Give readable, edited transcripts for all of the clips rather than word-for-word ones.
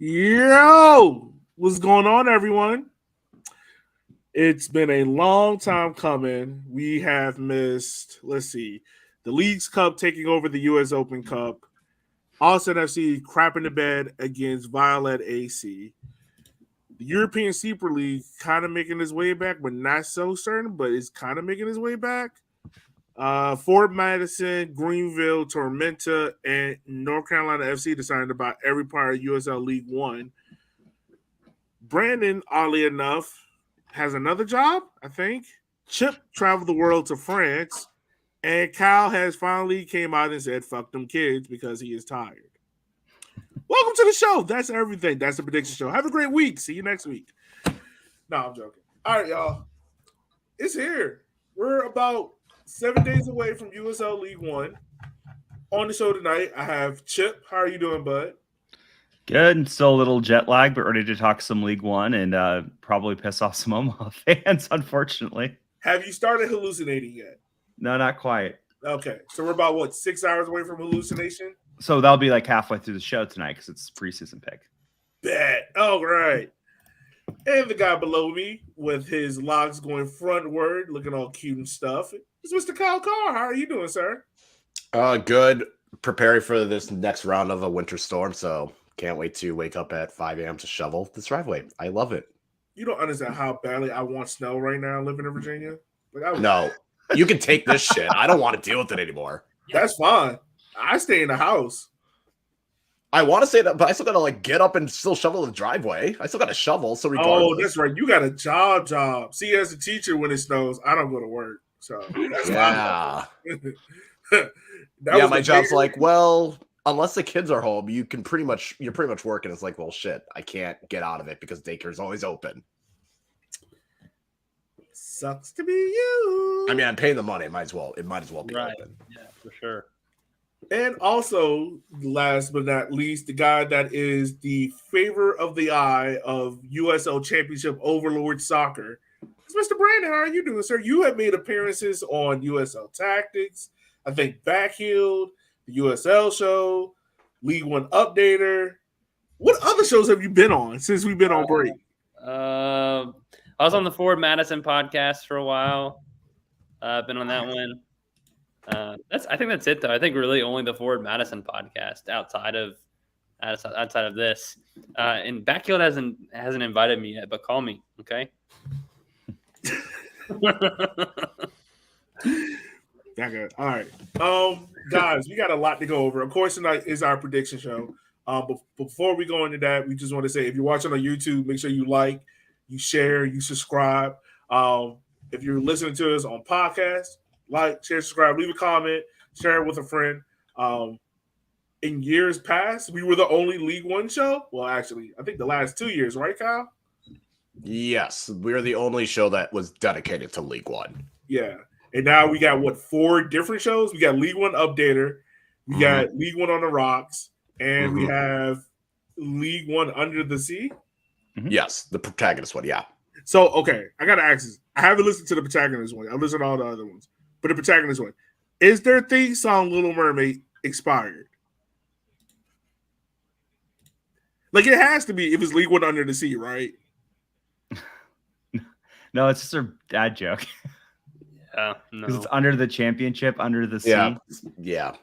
Yo, what's going on, everyone? It's been a long time coming. We have missed, let's see, the Leagues Cup taking over the U.S. Open Cup, Austin FC crapping the bed against Violet AC, the European Super League kind of making its way back, but not so certain, but it's kind of making its way back. Fort Madison, Greenville, Tormenta, and North Carolina FC decided about every part of USL League One. Brandon, oddly enough, has another job, I think. Chip traveled the world to France, and Kyle has finally came out and said, fuck them kids because he is tired. Welcome to the show. That's everything. That's the prediction show. Have a great week. See you next week. No, I'm joking. All right, y'all. It's here. We're about 7 days away from USL League One. On the show tonight, I have Chip. How are you doing, bud? Good. Still a little jet lag, but ready to talk some League One and probably piss off some Omaha fans, unfortunately. Have you started hallucinating yet? No, not quite. Okay. So we're about, 6 hours away from hallucination? So that'll be like halfway through the show tonight because it's preseason pick. Bet. All right. And the guy below me with his locks going frontward, looking all cute and stuff, is Mr. Kyle Carr. How are you doing, sir? Good. Preparing for this next round of a winter storm, so can't wait to wake up at 5 a.m. to shovel this driveway. I love it. You don't understand how badly I want snow right now living in Virginia. No, you can take this shit. I don't want to deal with it anymore. That's fine. I stay in the house. I want to say that, but I still gotta get up and still shovel the driveway. I still got to shovel. So regardless. Oh, that's right. You got a job. See, as a teacher, when it snows, I don't go to work. So that's yeah. My job's unless the kids are home, you're pretty much working. It's like, well, shit, I can't get out of it because daycare's always open. Sucks to be you. I mean, I'm paying the money. It might as well be right. open. Yeah, for sure. And also, last but not least, the guy that is the favor of the eye of USL Championship Overlord Soccer. It's Mr. Brandon. How are you doing, sir? You have made appearances on USL Tactics, I think Backheeled, the USL show, League One Updater. What other shows have you been on since we've been on break? I was on the Ford Madison podcast for a while. I've been on that one. I think that's it though. I think really only the Ford Madison podcast outside of this. And Backfield hasn't invited me yet, but call me, okay? Okay. All right. Guys, we got a lot to go over. Of course, tonight is our prediction show. But before we go into that, we just want to say if you're watching on YouTube, make sure you like, you share, you subscribe. If you're listening to us on podcast, like, share, subscribe, leave a comment, share it with a friend. In years past, we were the only League One show. Well, actually, I think the last 2 years, right, Kyle? Yes, we're the only show that was dedicated to League One. Yeah. And now we got, 4 different shows? We got League One Updater. We got League One on the Rocks. And we have League One Under the Sea. Yes, the protagonist one, yeah. So, okay, I got to ask this. I haven't listened to the protagonist one. I've listened to all the other ones. But the protagonist one, is their theme song Little Mermaid expired? Like, it has to be if it's League One Under the Sea, right? No, it's just a dad joke. Yeah, no. It's under the championship, under the sea. Yeah.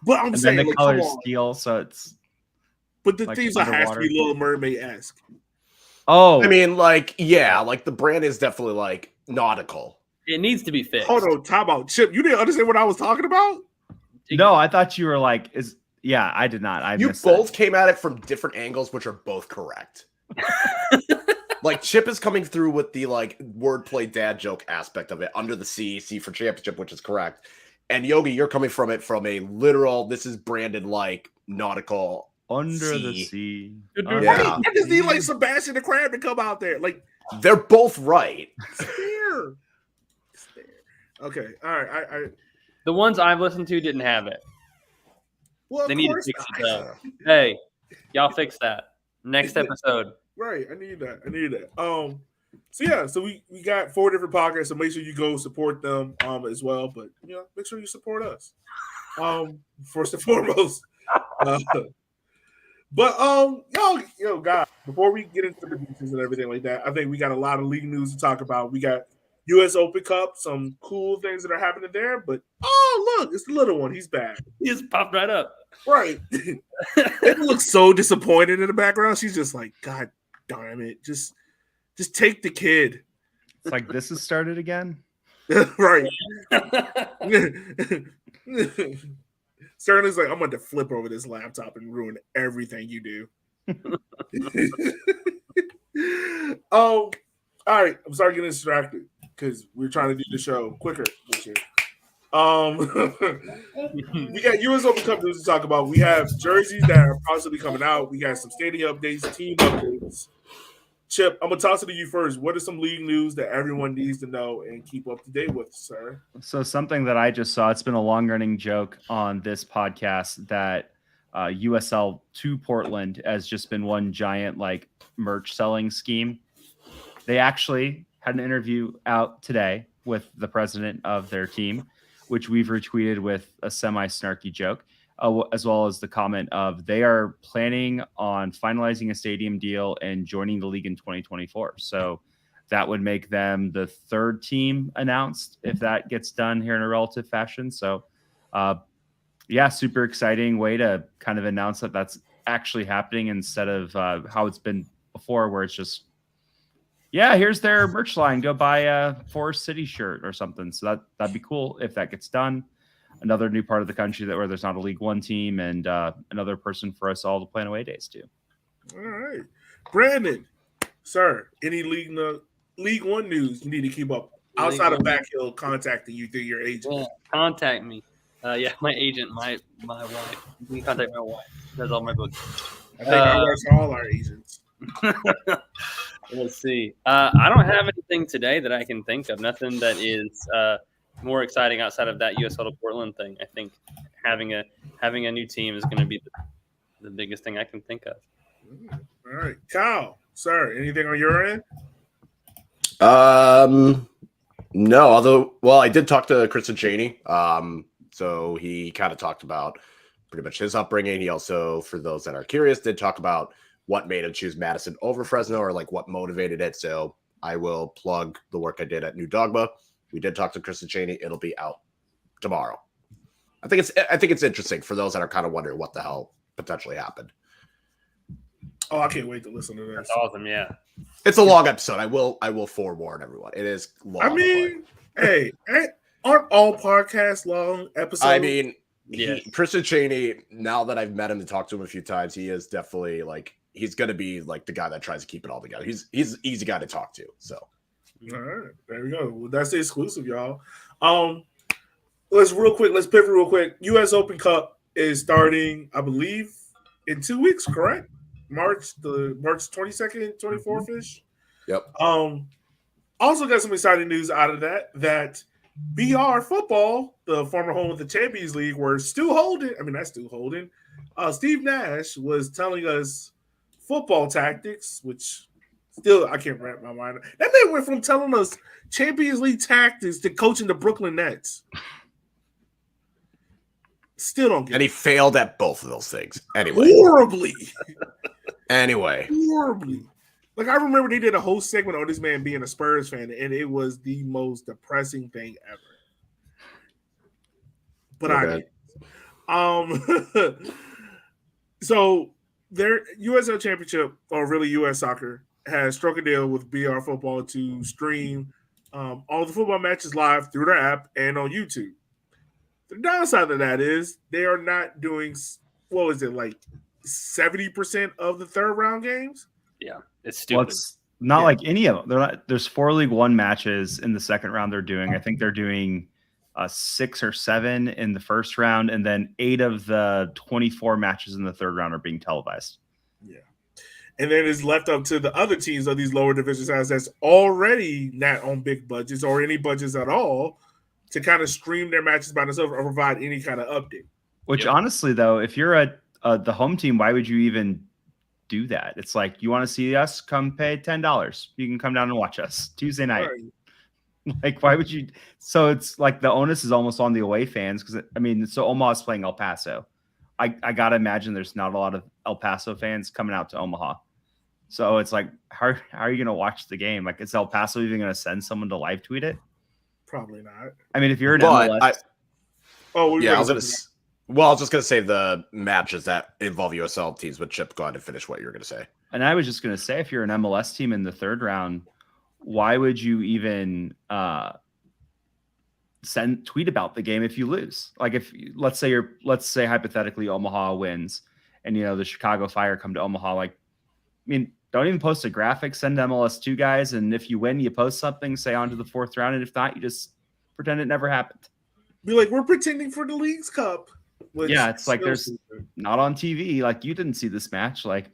But I'm saying, then the color's steel, so it's. But the theme song has to be Little Mermaid-esque. Oh, I mean, the brand is definitely nautical. It needs to be fixed. Hold on, time out. Chip, you didn't understand what I was talking about? No, I thought you were yeah, I did not. You both came at it from different angles, which are both correct. Chip is coming through with the wordplay dad joke aspect of it, under the sea, sea for championship, which is correct. And Yogi, you're coming from it from a literal, this is branded nautical under the sea. I just need Sebastian the Crab to come out there. They're both right. It's there. Okay, all right. The ones I've listened to didn't have it. Well, they need to fix it though. Hey, y'all fix that next episode. Right, I need that. So we got 4 different podcasts, so make sure you go support them as well. But make sure you support us. First and foremost. But guys, before we get into the beaches and everything like that, I think we got a lot of league news to talk about. We got U.S. Open Cup, some cool things that are happening there. But look, it's the little one. He's back. He just popped right up. Right. It looks so disappointed in the background. She's just like, God damn it, just take the kid. It's like this has started again. Right. Sterling's like, I'm going to flip over this laptop and ruin everything you do. All right. I'm sorry getting distracted because we're trying to do the show quicker this year. We got U.S. Open Cup news to talk about. We have jerseys that are possibly coming out. We got some stadium updates, team updates. Chip, I'm going to toss it to you first. What is some league news that everyone needs to know and keep up to date with, sir? So something that I just saw, it's been a long-running joke on this podcast that USL to Portland has just been one giant like merch selling scheme. They actually had an interview out today with the president of their team, which we've retweeted with a semi-snarky joke. As well as the comment of they are planning on finalizing a stadium deal and joining the league in 2024. So that would make them the third team announced if that gets done here in a relative fashion. So, super exciting way to kind of announce that that's actually happening instead of how it's been before, where it's just, here's their merch line. Go buy a Forest City shirt or something. So that'd be cool if that gets done. Another new part of the country where there's not a League One team, and another person for us all to plan away days to. All right, Brandon, sir, any League One news you need to keep up outside of Backhill contacting you through your agent? Yeah, contact me. My agent, my wife. You can contact my wife. That's all my books. I think I work for all our agents. Let's see. I don't have anything today that I can think of. Nothing that is more exciting outside of that USL to Portland thing. I think having a new team is going to be the biggest thing I can think of. All right, Kyle, sir, anything on your end? No. Although, I did talk to Kristen Cheney. So he kind of talked about pretty much his upbringing. He also, for those that are curious, did talk about what made him choose Madison over Fresno, or like what motivated it. So I will plug the work I did at New Dogma. We did talk to Kristen Cheney. It'll be out tomorrow. I think it's interesting for those that are kind of wondering what the hell potentially happened. Oh, I can't wait to listen to this. That's awesome. Yeah, it's a long episode. I will forewarn everyone. It is long. I mean, hey, aren't all podcasts long episodes? I mean, yeah. Kristen Cheney, now that I've met him and talked to him a few times, he is definitely like, he's going to be like the guy that tries to keep it all together. He's an easy guy to talk to. So. All right, there we go. Well, that's the exclusive, y'all. Let's pivot real quick. U.S. Open Cup is starting, I believe, in 2 weeks. Correct? March 22nd, 24th ish. Yep. Also got some exciting news out of that BR Football, the former home of the Champions League, were still holding. I mean, that's still holding. Steve Nash was telling us football tactics, which. Still, I can't wrap my mind. That man went from telling us Champions League tactics to coaching the Brooklyn Nets. Still don't get it. And he failed at both of those things. Anyway. Horribly. Horribly. Like, I remember they did a whole segment on this man being a Spurs fan, and it was the most depressing thing ever. But so their USL Championship, or really US Soccer, has struck a deal with BR Football to stream all the football matches live through their app and on YouTube. The downside of that is they are not doing, 70% of the third round games? Yeah, it's stupid. Well, it's not like any of them. There's 4 League One matches in the second round they're doing. I think they're doing 6 or 7 in the first round, and then 8 of the 24 matches in the third round are being televised. Yeah. And then it's left up to the other teams of these lower division sides that's already not on big budgets or any budgets at all to kind of stream their matches by themselves or provide any kind of update. Which honestly, though, if you're the home team, why would you even do that? It's like, you want to see us? Come pay $10. You can come down and watch us Tuesday night. Right. Like, why would you? So it's like the onus is almost on the away fans because, so Omaha is playing El Paso. I gotta imagine there's not a lot of El Paso fans coming out to Omaha. So it's like, how are you gonna watch the game? Like, is El Paso even gonna send someone to live tweet it? Probably not. I mean, if you're an But MLS, yeah, I was just gonna say the matches that involve USL teams. But Chip, go ahead and finish what you're gonna say. and I was just gonna say, if you're an MLS team in the third round, why would you even tweet about the game if you lose? Like, if let's say hypothetically Omaha wins, and the Chicago Fire come to Omaha, like, I mean, don't even post a graphic, send MLS2 guys, and if you win, you post something, say on to the fourth round, and if not, you just pretend it never happened. Be like, we're pretending for the League's Cup. Yeah, it's like there's not on TV. Like, you didn't see this match. Like,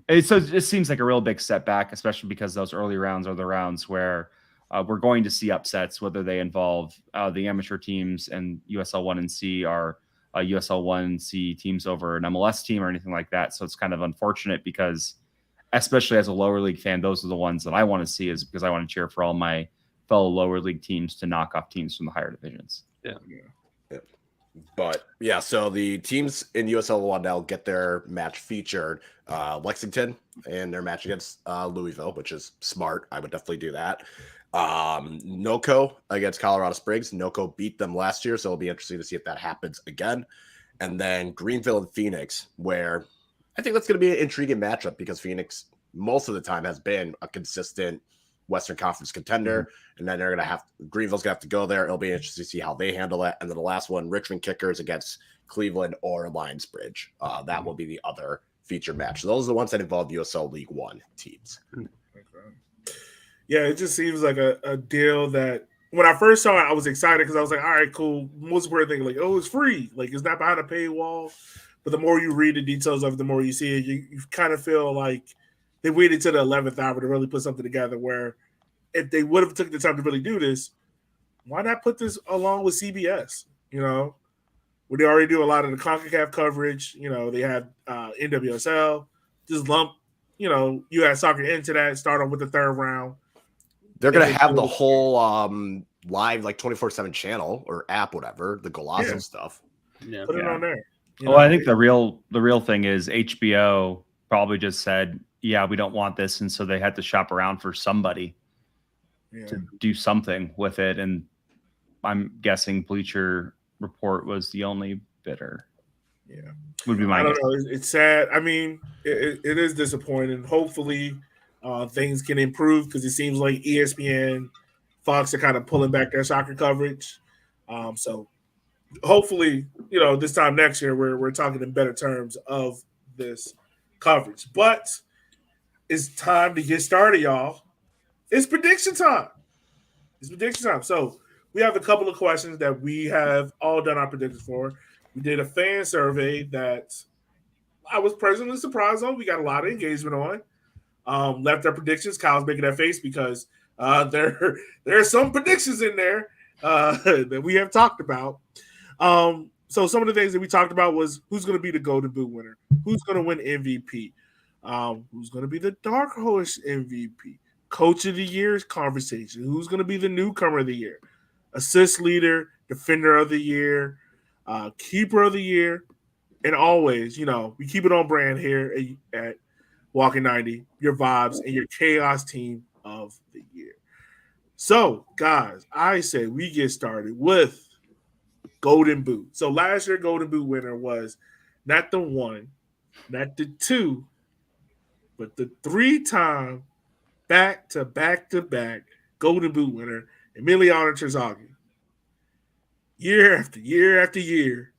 it just seems like a real big setback, especially because those early rounds are the rounds where we're going to see upsets, whether they involve the amateur teams and USL 1 and C are USL 1 C teams over an MLS team or anything like that. So it's kind of unfortunate because, especially as a lower league fan, those are the ones that I want to see, is because I want to cheer for all my fellow lower league teams to knock off teams from the higher divisions. Yeah. But yeah, so the teams in USL 1 now get their match featured. Lexington and their match against Louisville, which is smart. I would definitely do that. NOCO against Colorado Springs. NOCO beat them last year, so it'll be interesting to see if that happens again. And then Greenville and Phoenix, where I think that's going to be an intriguing matchup because Phoenix most of the time has been a consistent Western Conference contender, and then Greenville's gonna have to go there. It'll be interesting to see how they handle that. And then the last one, Richmond Kickers against Cleveland or Lionsbridge. That will be the other featured match. So those are the ones that involve USL League One teams. Okay. Yeah, it just seems like a deal that when I first saw it, I was excited because I was like, all right, cool. Most important thing, like, oh, it's free. Like, it's not behind a paywall. But the more you read the details of it, the more you see it, you kind of feel like they waited to the 11th hour to really put something together where if they would have took the time to really do this, why not put this along with CBS? Where they already do a lot of the CONCACAF coverage. They have NWSL. Just lump, U.S. soccer into that, start off with the third round. They're going to have the whole live, like 24/7 channel or app, whatever, the Golazo stuff. Yeah. Put it on there. Well, I think the real thing is HBO probably just said, yeah, we don't want this. And so they had to shop around for somebody to do something with it. And I'm guessing Bleacher Report was the only bidder. Yeah. Would be my guess. I don't know. It's sad. I mean, it is disappointing. Hopefully things can improve because it seems like ESPN, Fox are kind of pulling back their soccer coverage. So hopefully, this time next year, we're talking in better terms of this coverage. But it's time to get started, y'all. It's prediction time. So we have a couple of questions that we have all done our predictions for. We did a fan survey that I was personally surprised on. We got a lot of engagement on. Left our predictions. Kyle's making that face because there are some predictions in there that we have talked about. So some of the things that we talked about was who's going to be the Golden Boot winner, who's going to win MVP, who's going to be the Dark Horse MVP, Coach of the Year's conversation, who's going to be the newcomer of the year, assist leader, defender of the year, keeper of the year, and always, we keep it on brand here at Walking 90, your vibes and your chaos team of the year. So, guys, I say we get started with Golden Boot. So last year, Golden Boot winner was not the 1, not the 2, but the 3-time back-to-back Golden Boot winner, Emiliano Terzaghi. Year after year after year,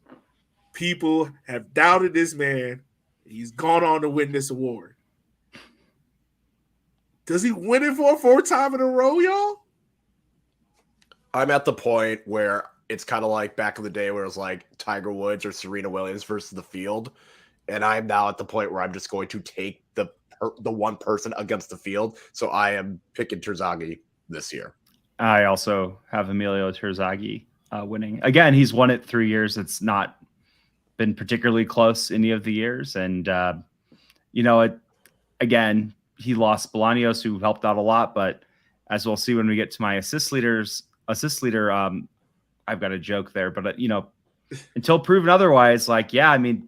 people have doubted this man. He's gone on to win this award. Does he win it for a 4th time in a row, y'all? I'm at the point where it's kind of like back in the day where it was like Tiger Woods or Serena Williams versus the field. And I'm now at the point where I'm just going to take the one person against the field. So I am picking Terzaghi this year. I also have Emilio Terzaghi winning. Again, he's won it 3 years. It's not been particularly close any of the years. And, again, he lost Bolaños, who helped out a lot. But as we'll see when we get to my assist leader, I've got a joke there. But, until proven otherwise, like, yeah, I mean,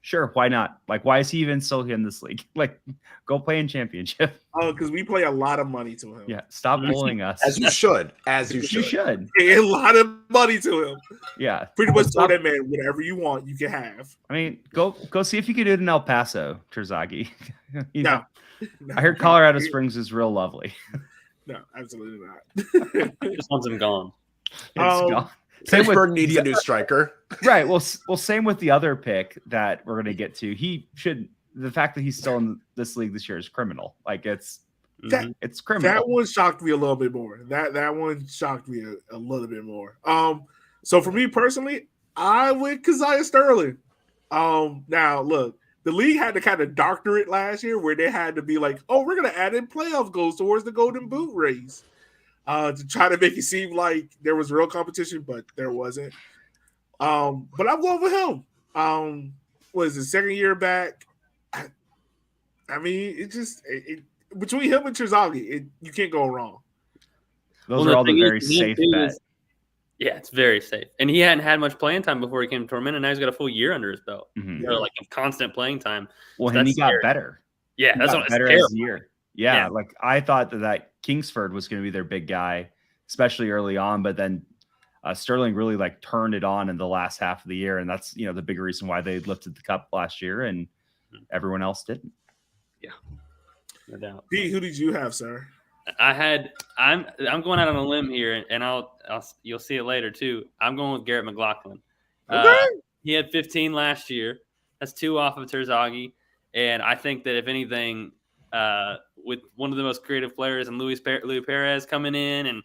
sure, why not? Like, why is he even still in this league? Like, go play in championship. Oh, because we play a lot of money to him. Yeah, stop bullying us. As you should. As you You should. should. Pay a lot of money to him. Yeah, Pretty much Stop- told that man whatever you want, you can have. I mean, go see if you can do it in El Paso, Terzaghi. You know, No. I heard Colorado Springs is real lovely. No, absolutely not. Just wants him gone. It's Um, gone. Same with Pittsburgh needs the- a new striker. right. Well, same with the other pick that we're gonna get to. He should. The fact that he's still in this league this year is criminal. Like it's That- criminal. That one shocked me a little bit more. That one shocked me a little bit more. So for me personally, I went Keziah Sterling. Now look, the league had to kind of doctor it last year, where they had to be like, "Oh, we're gonna add in playoff goals towards the Golden Boot race," to try to make it seem like there was real competition, but there wasn't. But I'm going with him. What is it, second year back? I mean, it just between him and Terzaghi, you can't go wrong. Those Well, are all the thing is, very he safe too bets. is- Yeah, it's very safe. And he hadn't had much playing time before he came to Torment, and now he's got a full year under his belt. Mhm. So, like constant playing time. Well, So and he that's got scary. better. Yeah, He that's got what better it's as the year. Yeah, Yeah. like I thought that Kingsford was going to be their big guy, especially early on, but then Sterling really like turned it on in the last half of the year, and that's the big reason why they lifted the cup last year, and everyone else didn't. No doubt. Pete, who did you have, sir? I'm going out on a limb here, and you'll see it later too. I'm going with Garrett McLaughlin. Okay. He had 15 last year. That's 2 off of Terzaghi, and I think that if anything, with one of the most creative players and Luis Perez coming in, and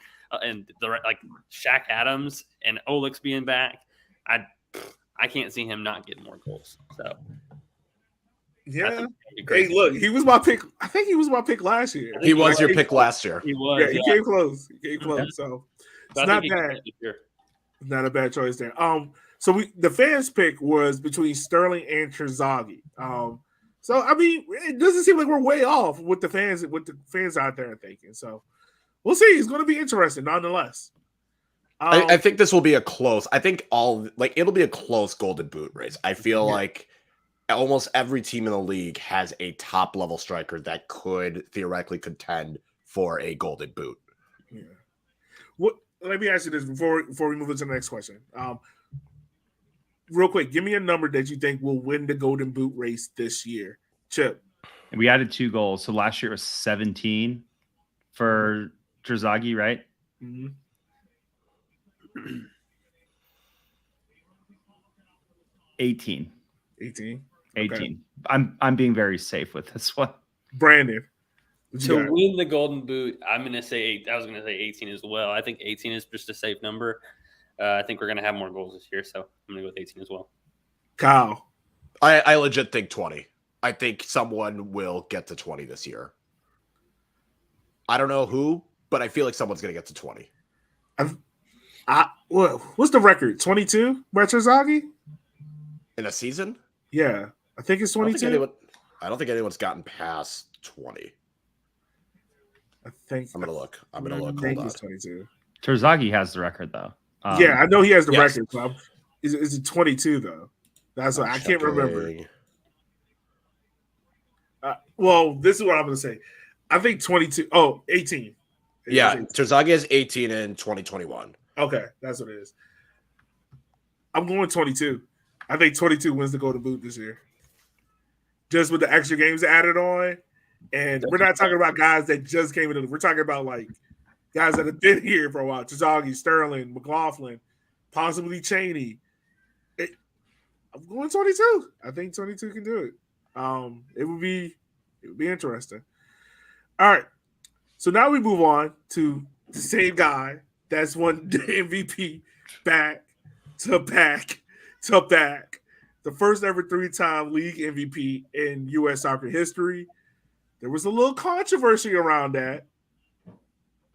the like Shaq Adams and Olix being back, I can't see him not getting more goals. So I Yeah. think that'd be Hey, crazy. look, he was my pick. I think he was my pick last year. He was Like, your he- pick last year. He was. Yeah, he came close. He came close. Yeah. So So it's I not think he can bad. get it here. Not a bad choice there. So the fans' pick was between Sterling and Terzaghi. So I mean, it doesn't seem like we're way off with the fans out there thinking. So we'll see. It's going to be interesting, nonetheless. I think this will be a close. I think it'll be a close Golden Boot race. I feel Yeah. like almost every team in the league has a top level striker that could theoretically contend for a Golden Boot. Yeah. What? Let me ask you this before we move into the next question. Real quick, give me a number that you think will win the Golden Boot race this year. Chip. And we added 2 goals. So last year was 17 for Terzaghi, right? Mhm. 18. 18. 18. I'm being very safe with this one. Brandon. What you To got? win the Golden Boot, I'm going to say 8. I was going to say 18 as well. I think 18 is just a safe number. I think we're going to have more goals this year, so I'm going to go with 18 as well. Kyle. I legit think 20. I think someone will get to 20 this year. I don't know who, but I feel like someone's going to get to 20. What's the record? 22? Brett Terzaghi? In a season? Yeah, I think it's 22. I don't think anyone's gotten past 20. I think I'm going to look. I'm going to I look. think Hold on. it's 22. Terzaghi has the record though. Yeah, I know he has the yes. record. So is it 22 though? That's what I can't remember. Checking. Well, this is what I'm going to say. I think 22. Oh, 18. It Yeah, is 18. Terzaghi is 18 in 2021. Okay, that's what it is. I'm going 22. I think 22 wins the Golden Boot this year. Just with the extra games added on. And we're not talking about guys that just came in. We're talking about like guys that have been here for a while. Terzaghi, Sterling, McLaughlin, possibly Cheney. I'm going 22. I think 22 can do it. It would be interesting. All right. So now we move on to the same guy that's won the MVP back to back to back. The first ever 3-time league MVP in U.S. soccer history. There was a little controversy around that,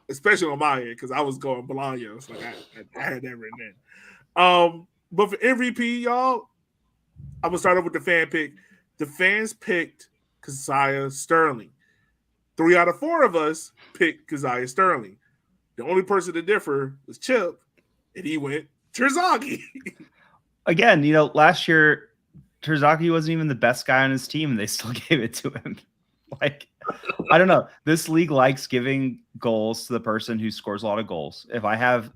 especially on my end, because I was going Bolaños. Like I had that written in. But for MVP, y'all, I'm going to start off with the fan pick. The fans picked Keziah Sterling. 3 out of 4 of us picked Keziah Sterling. The only person to differ was Chip, and he went Terzaghi. again, last year Terzaghi wasn't even the best guy on his team, and they still gave it to him. Like, I don't know. This league likes giving goals to the person who scores a lot of goals. If I have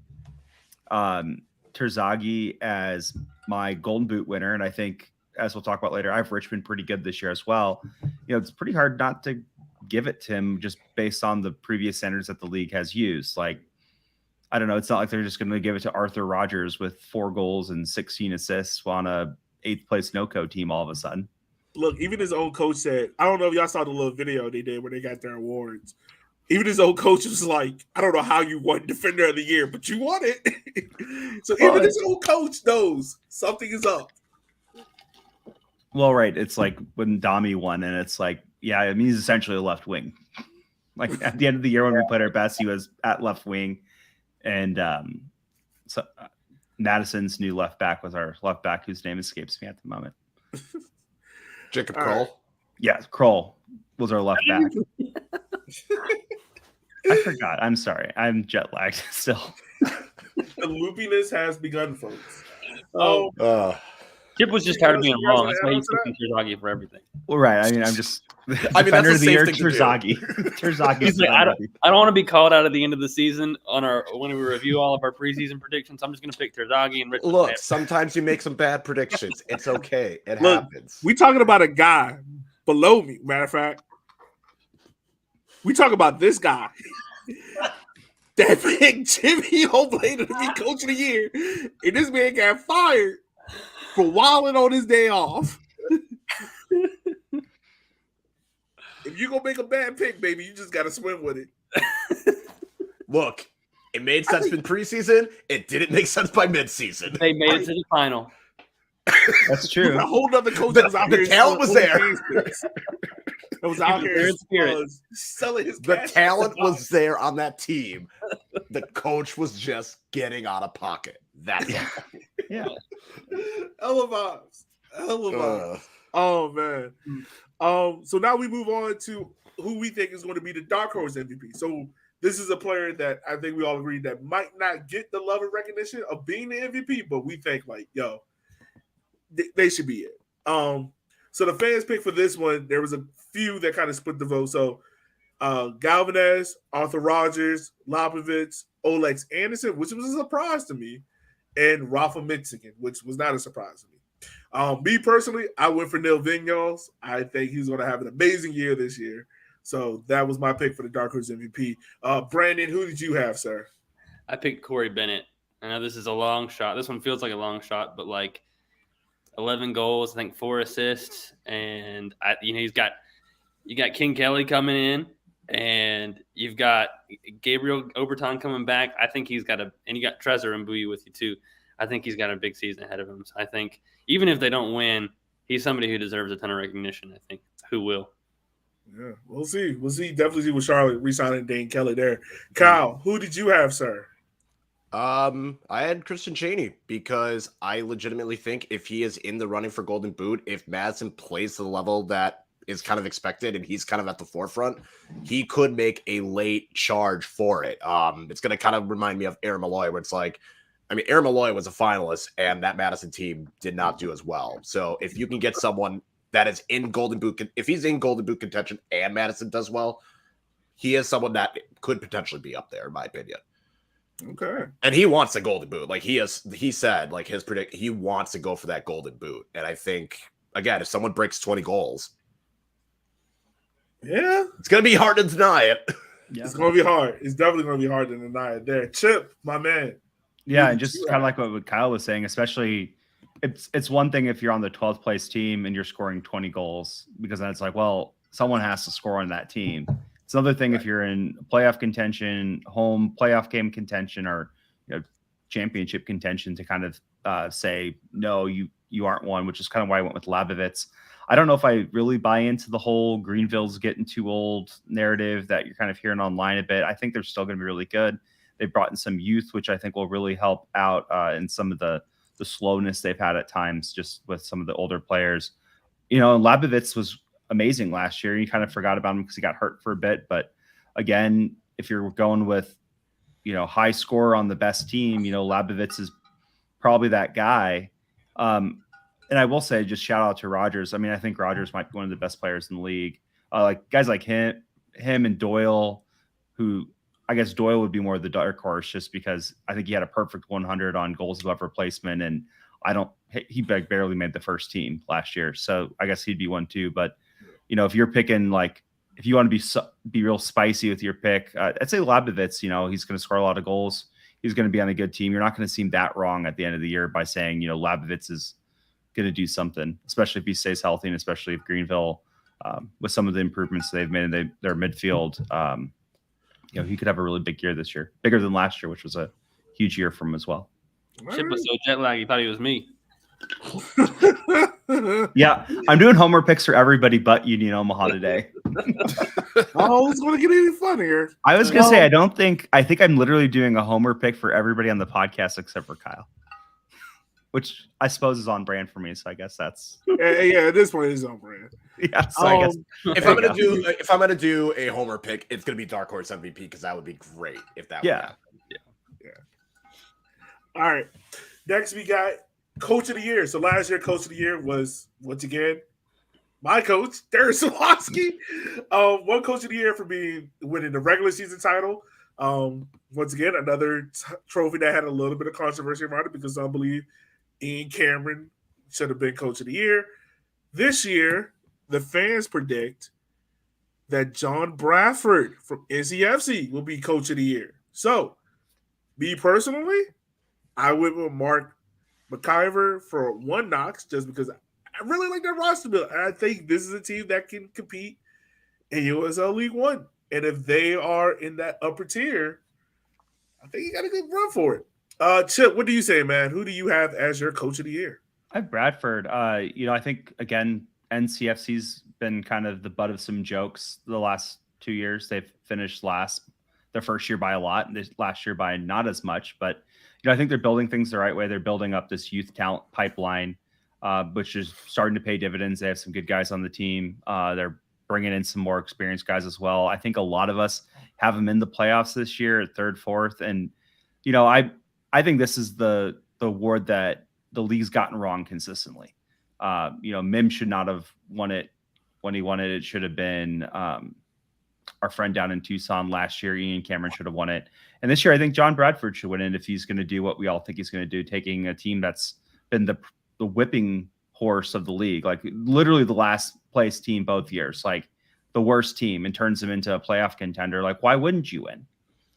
Terzaghi as my Golden Boot winner, and I think, as we'll talk about later, I have Richmond pretty good this year as well. It's pretty hard not to give it to him just based on the previous standards that the league has used. Like, I don't know. It's not like they're just going to give it to Arthur Rogers with 4 goals and 16 assists on a 8th place NoCo team all of a sudden. Look, even his own coach said, I don't know if y'all saw the little video they did where they got their awards. Even his own coach was like, I don't know how you won Defender of the Year, but you won it. So even his own coach knows something is up. Well, right. It's like when Dami won, and it's like, yeah, I mean, he's essentially a left wing. Like at the end of the year when we played our best, he was at left wing. And Madison's new left back was our left back, whose name escapes me at the moment. Jacob Kroll. Right. Yeah, Kroll was our left back. I forgot. I'm sorry. I'm jet lagged still. The loopiness has begun, folks. Chip was just tired of being wrong. That's why he's picking Terzaghi for everything. Well, right. I mean, I'm just that's Defender of the safe Year, thing to do. Terzaghi. Terzaghi. He's like, I don't want to be called out at the end of the season when we review all of our preseason predictions. I'm just going to pick Terzaghi and Richmond. Look, sometimes you make some bad predictions. It's okay. It Look, happens. We talking about a guy below me. Matter of fact, we talk about this guy that picked Jimmy Oblate to be Coach of the Year, and this man got fired for wilding on his day off. If you gonna make a bad pick, baby, you just gotta swim with it. Look, it made sense in preseason. It didn't make sense by midseason. They made it to the final. That's true. A whole nother coach that was out The here. talent was there. That was out here Spirit. selling his The cash. talent was there on that team. The coach was just getting out of pocket. That's all. Yeah. Hella vibes. Hella vibes. Uh, Oh man. So now we move on to who we think is going to be the dark horse MVP. So this is a player that I think we all agree that might not get the love and recognition of being the MVP, but we think like, yo, they should be it. So the fans pick for this one, there was a few that kind of split the vote. So Galvanez, Arthur Rogers, Lopovitz, Olex Anderson, which was a surprise to me, and Rafa Michigan, which was not a surprise to me. Me personally, I went for Neil Vigneault. I think he's going to have an amazing year this year. So that was my pick for the Dark Horse MVP. Brandon, who did you have, sir? I picked Corey Bennett. I know this is a long shot. This one feels like a long shot, but like 11 goals, I think 4 assists, and you got King Kelly coming in, and you've got Gabriel Oberton coming back. I think he's got and you got Trezor and Mbuyu with you too. I think he's got a big season ahead of him. So I think even if they don't win, he's somebody who deserves a ton of recognition. I think who will. Yeah, we'll see. We'll see. Definitely see with Charlotte re-signing Dane Kelly there. Kyle, who did you have, sir? I had Christian Chaney because I legitimately think if he is in the running for Golden Boot, if Madison plays to the level that is kind of expected and he's kind of at the forefront, he could make a late charge for it. It's going to kind of remind me of Aaron Malloy, where it's like, Aaron Malloy was a finalist and that Madison team did not do as well. So if you can get someone that is in Golden Boot, if he's in Golden Boot contention and Madison does well, he is someone that could potentially be up there, in my opinion. Okay. And he wants a Golden Boot. Like he said, like he wants to go for that Golden Boot. And I think, again, if someone breaks 20 goals, yeah, it's going to be hard to deny it. Yeah. It's going to be hard. It's definitely going to be hard to deny it there. Chip, my man. Yeah, and just kind of like what Kyle was saying, especially it's one thing if you're on the 12th place team and you're scoring 20 goals, because then it's like, well, someone has to score on that team. It's another thing if you're in playoff contention, home playoff game contention, or championship contention to kind of say, no, you aren't one, which is kind of why I went with Labovitz. I don't know if I really buy into the whole Greenville's getting too old narrative that you're kind of hearing online a bit. I think they're still going to be really good. They brought in some youth, which I think will really help out in some of the slowness they've had at times, just with some of the older players. Labovitz was amazing last year. You kind of forgot about him because he got hurt for a bit. But again, if you're going with, high score on the best team, Labovitz is probably that guy. And I will say, just shout out to Rodgers. I mean, I think Rodgers might be one of the best players in the league. Like guys like him and Doyle, who I guess Doyle would be more of the dark horse just because I think he had a perfect 100 on goals above replacement. And he barely made the first team last year. So I guess he'd be one too. But, if you're picking, like, if you want to be real spicy with your pick, I'd say Labovitz, he's going to score a lot of goals. He's going to be on a good team. You're not going to seem that wrong at the end of the year by saying, Labovitz is going to do something, especially if he stays healthy and especially if Greenville, with some of the improvements they've made in their midfield, he could have a really big year this year, bigger than last year, which was a huge year for him as well. Chip was so jet lagged, he thought he was me. Yeah, I'm doing homer picks for everybody but Union Omaha today. Oh, it's going to get any funnier. I was going to say, I think I'm literally doing a homer pick for everybody on the podcast except for Kyle, which I suppose is on brand for me. So I guess that's yeah. At this point, it's on brand. Yeah. So I guess if I'm gonna do a homer pick, it's gonna be Dark Horse MVP because that would be great if that. Yeah. Would happen. Yeah. All right. Next, we got Coach of the Year. So last year, Coach of the Year was once again my coach, Darren Sawatsky. One Coach of the Year for winning the regular season title. Once again, another trophy that had a little bit of controversy around it because I believe Ian Cameron should have been Coach of the Year. This year, the fans predict that John Bradford from NCFC will be Coach of the Year. So, me personally, I went with Mark McIver for one Knox just because I really like that roster build. And I think this is a team that can compete in USL League One. And if they are in that upper tier, I think you got a good run for it. Chip, what do you say, man? Who do you have as your Coach of the Year? I have Bradford. I think, again, NCFC's been kind of the butt of some jokes the last 2 years. They've finished last their first year by a lot, and this last year by not as much. But, I think they're building things the right way. They're building up this youth talent pipeline, which is starting to pay dividends. They have some good guys on the team. They're bringing in some more experienced guys as well. I think a lot of us have them in the playoffs this year at third, fourth. And, I think this is the award that the league's gotten wrong consistently. Mim should not have won it when he won it. It should have been our friend down in Tucson last year. Ian Cameron should have won it. And this year, I think John Bradford should win it if he's going to do what we all think he's going to do, taking a team that's been the whipping horse of the league, like literally the last place team both years, like the worst team, and turns them into a playoff contender. Like, why wouldn't you win?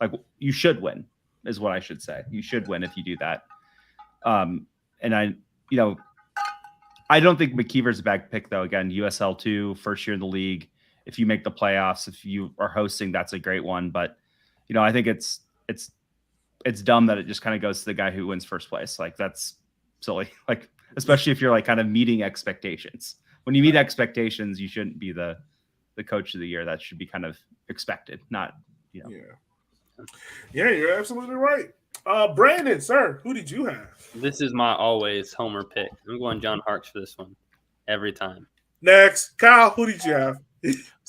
Like, you should win is what I should say. You should win if you do that. And I don't think McKeever's a bad pick, though. Again, USL 2, first year in the league. If you make the playoffs, if you are hosting, that's a great one. But, I think it's dumb that it just kind of goes to the guy who wins first place. Like, that's silly. Like, especially if you're like kind of meeting expectations. When you meet expectations, you shouldn't be the Coach of the Year. That should be kind of expected, not, Yeah, you're absolutely right. Brandon, sir, who did you have? This is my always homer pick. I'm going John Harkes for this one every time. Next, Kyle, who did you have?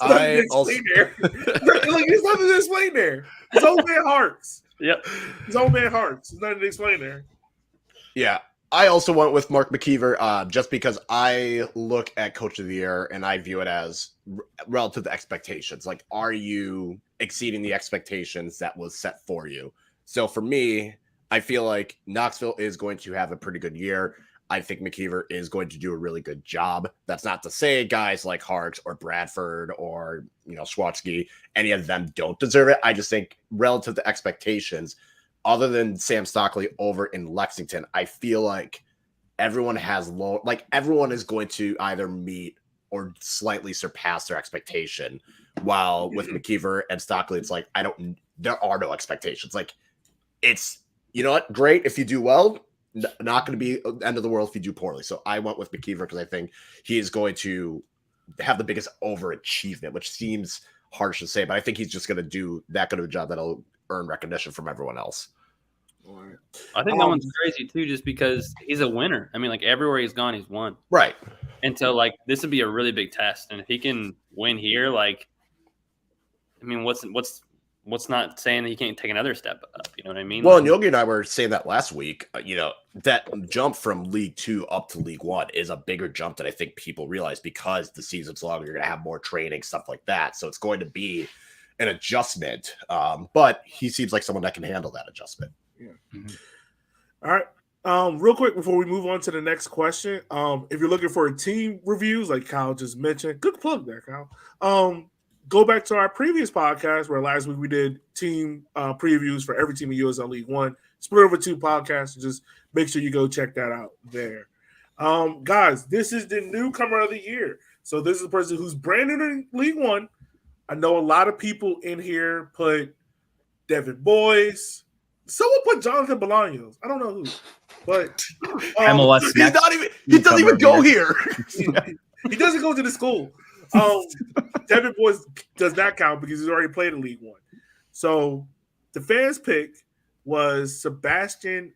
I also there. Look, there's nothing to explain there. It's old man Harkes. Yep. It's old man Harkes. There's nothing to explain there. Yeah, I also went with Mark McKeever just because I look at Coach of the Year and I view it as relative to expectations. Like, are you exceeding the expectations that was set for you? So for me, I feel like Knoxville is going to have a pretty good year. I think McKeever is going to do a really good job. That's not to say guys like Harkes or Bradford or, Schwatsky, any of them don't deserve it. I just think relative to expectations, other than Sam Stockley over in Lexington, I feel like everyone everyone is going to either meet or slightly surpass their expectation. While with McKeever and Stockley, it's like, there are no expectations. Like, it's, great if you do well, not going to be the end of the world if you do poorly. So I went with McKeever because I think he is going to have the biggest overachievement, which seems harsh to say, but I think he's just going to do that good of a job that'll earn recognition from everyone else. I think that one's crazy too, just because he's a winner. I mean, like, everywhere he's gone, he's won. Right. And so, like, this would be a really big test. And if he can win here, like, I mean, what's what's not saying that he can't take another step up? You know what I mean? Well, Like, and Yogi and I were saying that last week. That jump from League 2 up to League 1 is a bigger jump than I think people realize because the season's longer. You're going to have more training, stuff like that. So it's going to be an adjustment. But he seems like someone that can handle that adjustment. Yeah. All right. Real quick before we move on to the next question, if you're looking for team reviews, like Kyle just mentioned, good plug there, Kyle. Go back to our previous podcast where last week we did team previews for every team in USL League One. Split over 2 podcasts. So just make sure you go check that out there. Guys, this is the newcomer of the year. So this is the person who's brand new in League One. I know a lot of people in here put Devin Boyce. Someone put Jonathan Bolaños. I don't know who, but MLS He's next not even. He doesn't even go here. he doesn't go to the school. Devin Boyce does not count because he's already played in League One. So the fans' pick was Sebastian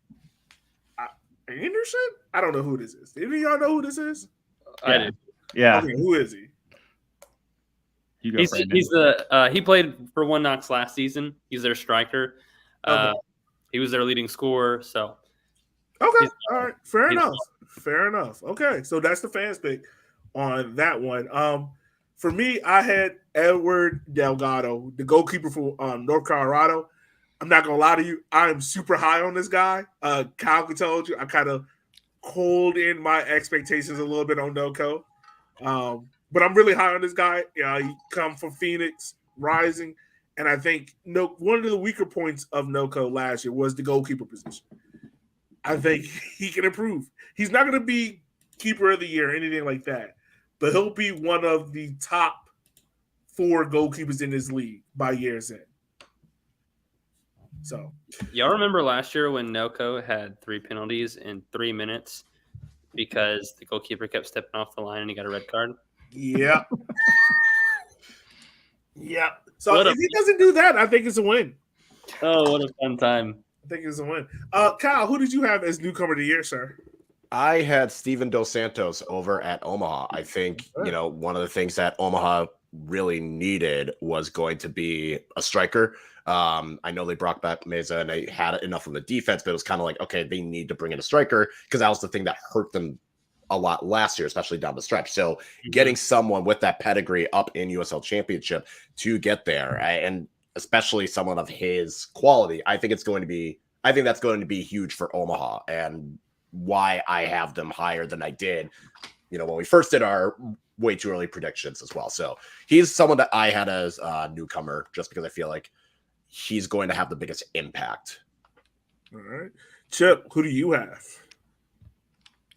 Anderson. I don't know who this is. Any of y'all know who this is? I do. Yeah, Okay, who is he? you go, He's Brandon. he played for One Knox last season. He's their striker. Okay. He was their leading scorer. So Okay, all right, fair enough. Okay, so that's the fans' pick on that one. For me, I had Edward Delgado, the goalkeeper for North Colorado. I'm not gonna lie to you, I am super high on this guy. Kyle told you I kind of cold in my expectations a little bit on NoCo, but I'm really high on this guy. He come from Phoenix Rising, and I think one of the weaker points of NoCo last year was the goalkeeper position. I think he can improve. He's not going to be keeper of the year or anything like that, but he'll be one of the top 4 goalkeepers in this league by year's end. So, y'all remember last year when NoCo had 3 penalties in 3 minutes because the goalkeeper kept stepping off the line and he got a red card? yeah. Yeah. So if he doesn't do that, I think it's a win. Oh, what a fun time. I think it's a win. Kyle, who did you have as newcomer of the year, sir? I had Steven Dos Santos over at Omaha. I think, one of the things that Omaha really needed was going to be a striker. I know they brought back Meza and they had enough on the defense, but it was kind of like, okay, they need to bring in a striker because that was the thing that hurt them a lot last year, especially down the stretch. So getting someone with that pedigree up in USL Championship to get there, and especially someone of his quality, I think that's going to be huge for Omaha, and why I have them higher than I did, when we first did our way too early predictions as well. So he's someone that I had as a newcomer just because I feel like he's going to have the biggest impact. All right. Chip, who do you have?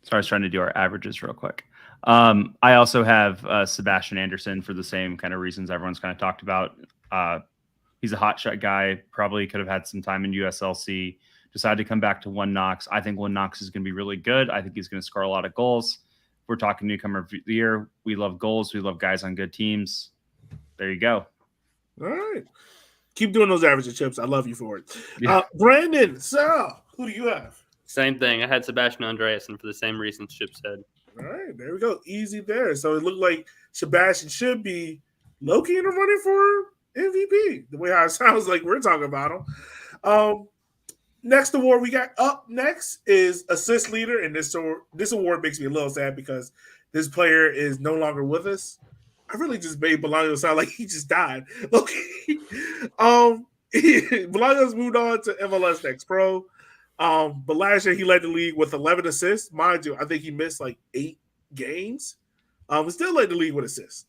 So I was trying to do our averages real quick. I also have Sebastian Anderson for the same kind of reasons everyone's kind of talked about. He's a hot shot guy, probably could have had some time in USLC, decided to come back to One Knox. I think One Knox is going to be really good. I think he's going to score a lot of goals. We're talking newcomer of the year. We love goals. We love guys on good teams. There you go. All right. Keep doing those averages, Chips. I love you for it. Yeah. Brandon, sir, who do you have? Same thing. I had Sebastian Andreasen for the same reasons Chip said. All right, there we go. Easy there. So it looked like Sebastian should be low-key in the running for MVP, the way how it sounds like we're talking about him. Next award we got up next is assist leader, and this award makes me a little sad because this player is no longer with us. I really just made Bolaños sound like he just died. Okay. Bolaños moved on to MLS Next Pro. But last year he led the league with 11 assists. Mind you, I think he missed like 8 games. But still led the league with assists.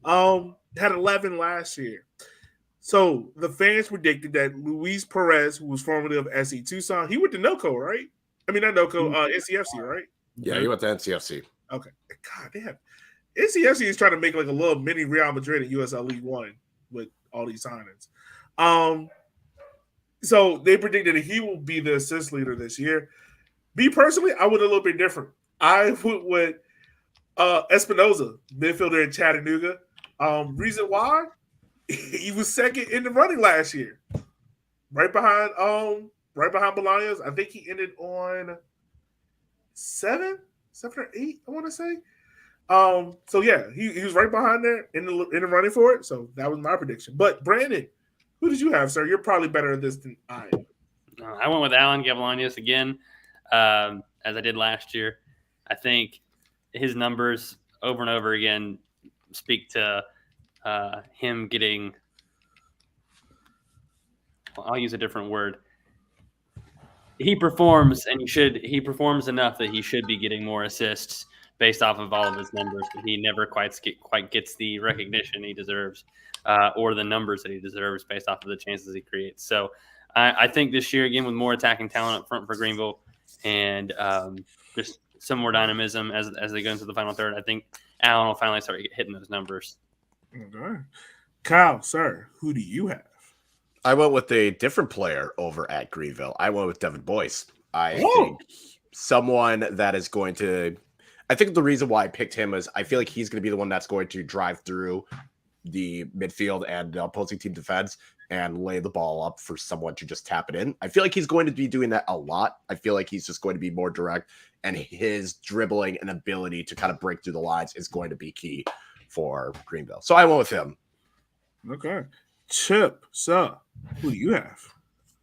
Had 11 last year. So the fans predicted that Luis Perez, who was formerly of SC Tucson, he went to NoCo, right? I mean, not NoCo, NCFC, right? Yeah, he went to NCFC. Okay. God, they have NCFC is trying to make like a little mini Real Madrid in USL League One with all these signings. So they predicted that he will be the assist leader this year. Me personally, I would a little bit different. I would with Espinoza, midfielder in Chattanooga. Reason why? He was second in the running last year. Right behind Bolaños. I think he ended on 7 or 8, I want to say. So yeah, he was right behind there in the running for it. So that was my prediction. But Brandon, Who did you have, sir? You're probably better at this than I am. I went with Alan Gavlanius again, as I did last year. I think his numbers over and over again speak to him getting. Well, I'll use a different word. He performs, and he performs enough that he should be getting more assists based off of all of his numbers, but he never quite gets the recognition he deserves or the numbers that he deserves based off of the chances he creates. So I think this year, again, with more attacking talent up front for Greenville and just some more dynamism as they go into the final third, I think Allen will finally start hitting those numbers. Okay. Kyle, sir, who do you have? I went with a different player over at Greenville. I went with Devin Boyce. I think someone that is going to – I think the reason why I picked him is I feel like he's going to be the one that's going to drive through the midfield and the opposing team defense and lay the ball up for someone to just tap it in. I feel like he's going to be doing that a lot. I feel like he's just going to be more direct, and his dribbling and ability to kind of break through the lines is going to be key for Greenville. So I went with him. Okay. Chip, sir, who do you have?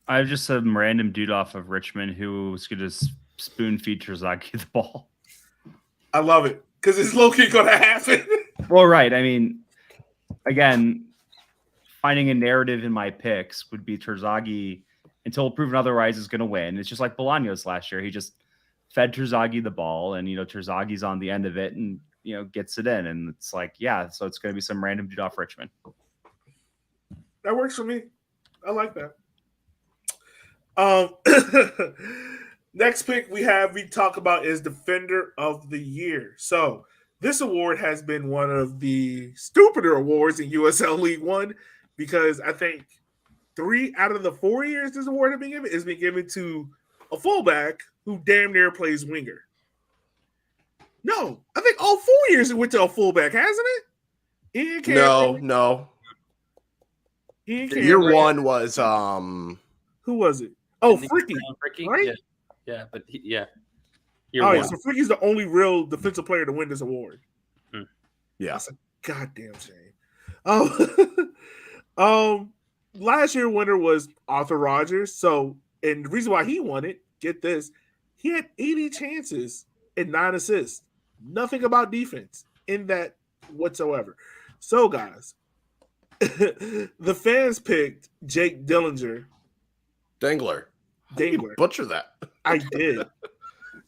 I have just some random dude off of Richmond who was going to spoon feed Terzaghi the ball. I love it because it's low-key going to happen. Well, right. I mean, again, finding a narrative in my picks would be Terzaghi, until proven otherwise, is going to win. It's just like Bolaños last year. He just fed Terzaghi the ball, and, Terzaghi's on the end of it and, gets it in. And it's like, yeah, so it's going to be some random dude off Richmond. That works for me. I like that. Next pick we talk about is Defender of the Year. So this award has been one of the stupider awards in USL League One because I think 3 out of the 4 years this award has been given to a fullback who damn near plays winger. No, I think all 4 years it went to a fullback, hasn't it? Ian Cameron. No. Ian Year Cameron. one was Who was it? Oh, Fricky. Fricky, right? Yeah, but Yeah, so Fricky's the only real defensive player to win this award. Yeah. That's a goddamn shame. Last year's winner was Arthur Rogers. So, and the reason why he won it, get this, he had 80 chances and 9 assists. Nothing about defense in that whatsoever. So, guys, the fans picked Jake Dillinger. Dangler. Butcher that. I did.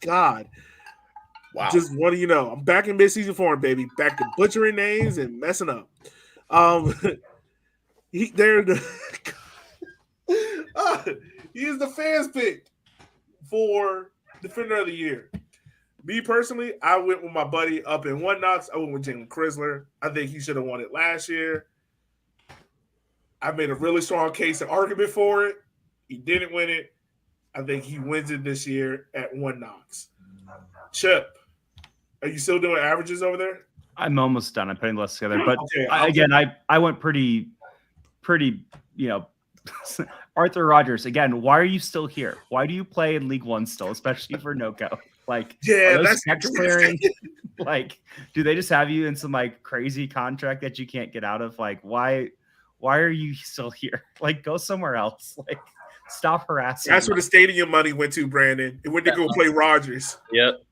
God. Wow. Just want to, I'm back in mid-season form, baby. Back to butchering names and messing up. He is the fans pick for Defender of the Year. Me personally, I went with my buddy up in One Knox. I went with Jalen Chrysler. I think he should have won it last year. I made a really strong case and argument for it. He didn't win it. I think he wins it this year at One Knox. Chip, are you still doing averages over there? I'm almost done. I'm putting the list together. But Okay, I went pretty, Arthur Rogers. Again, why are you still here? Why do you play in League One still, especially for NOCO? Like, yeah, that's clearing. Like, do they just have you in some crazy contract that you can't get out of? Like, why are you still here? Like, go somewhere else. Like, stop harassing. That's where the stadium money went to, Brandon. It went to go play Rogers. Yep.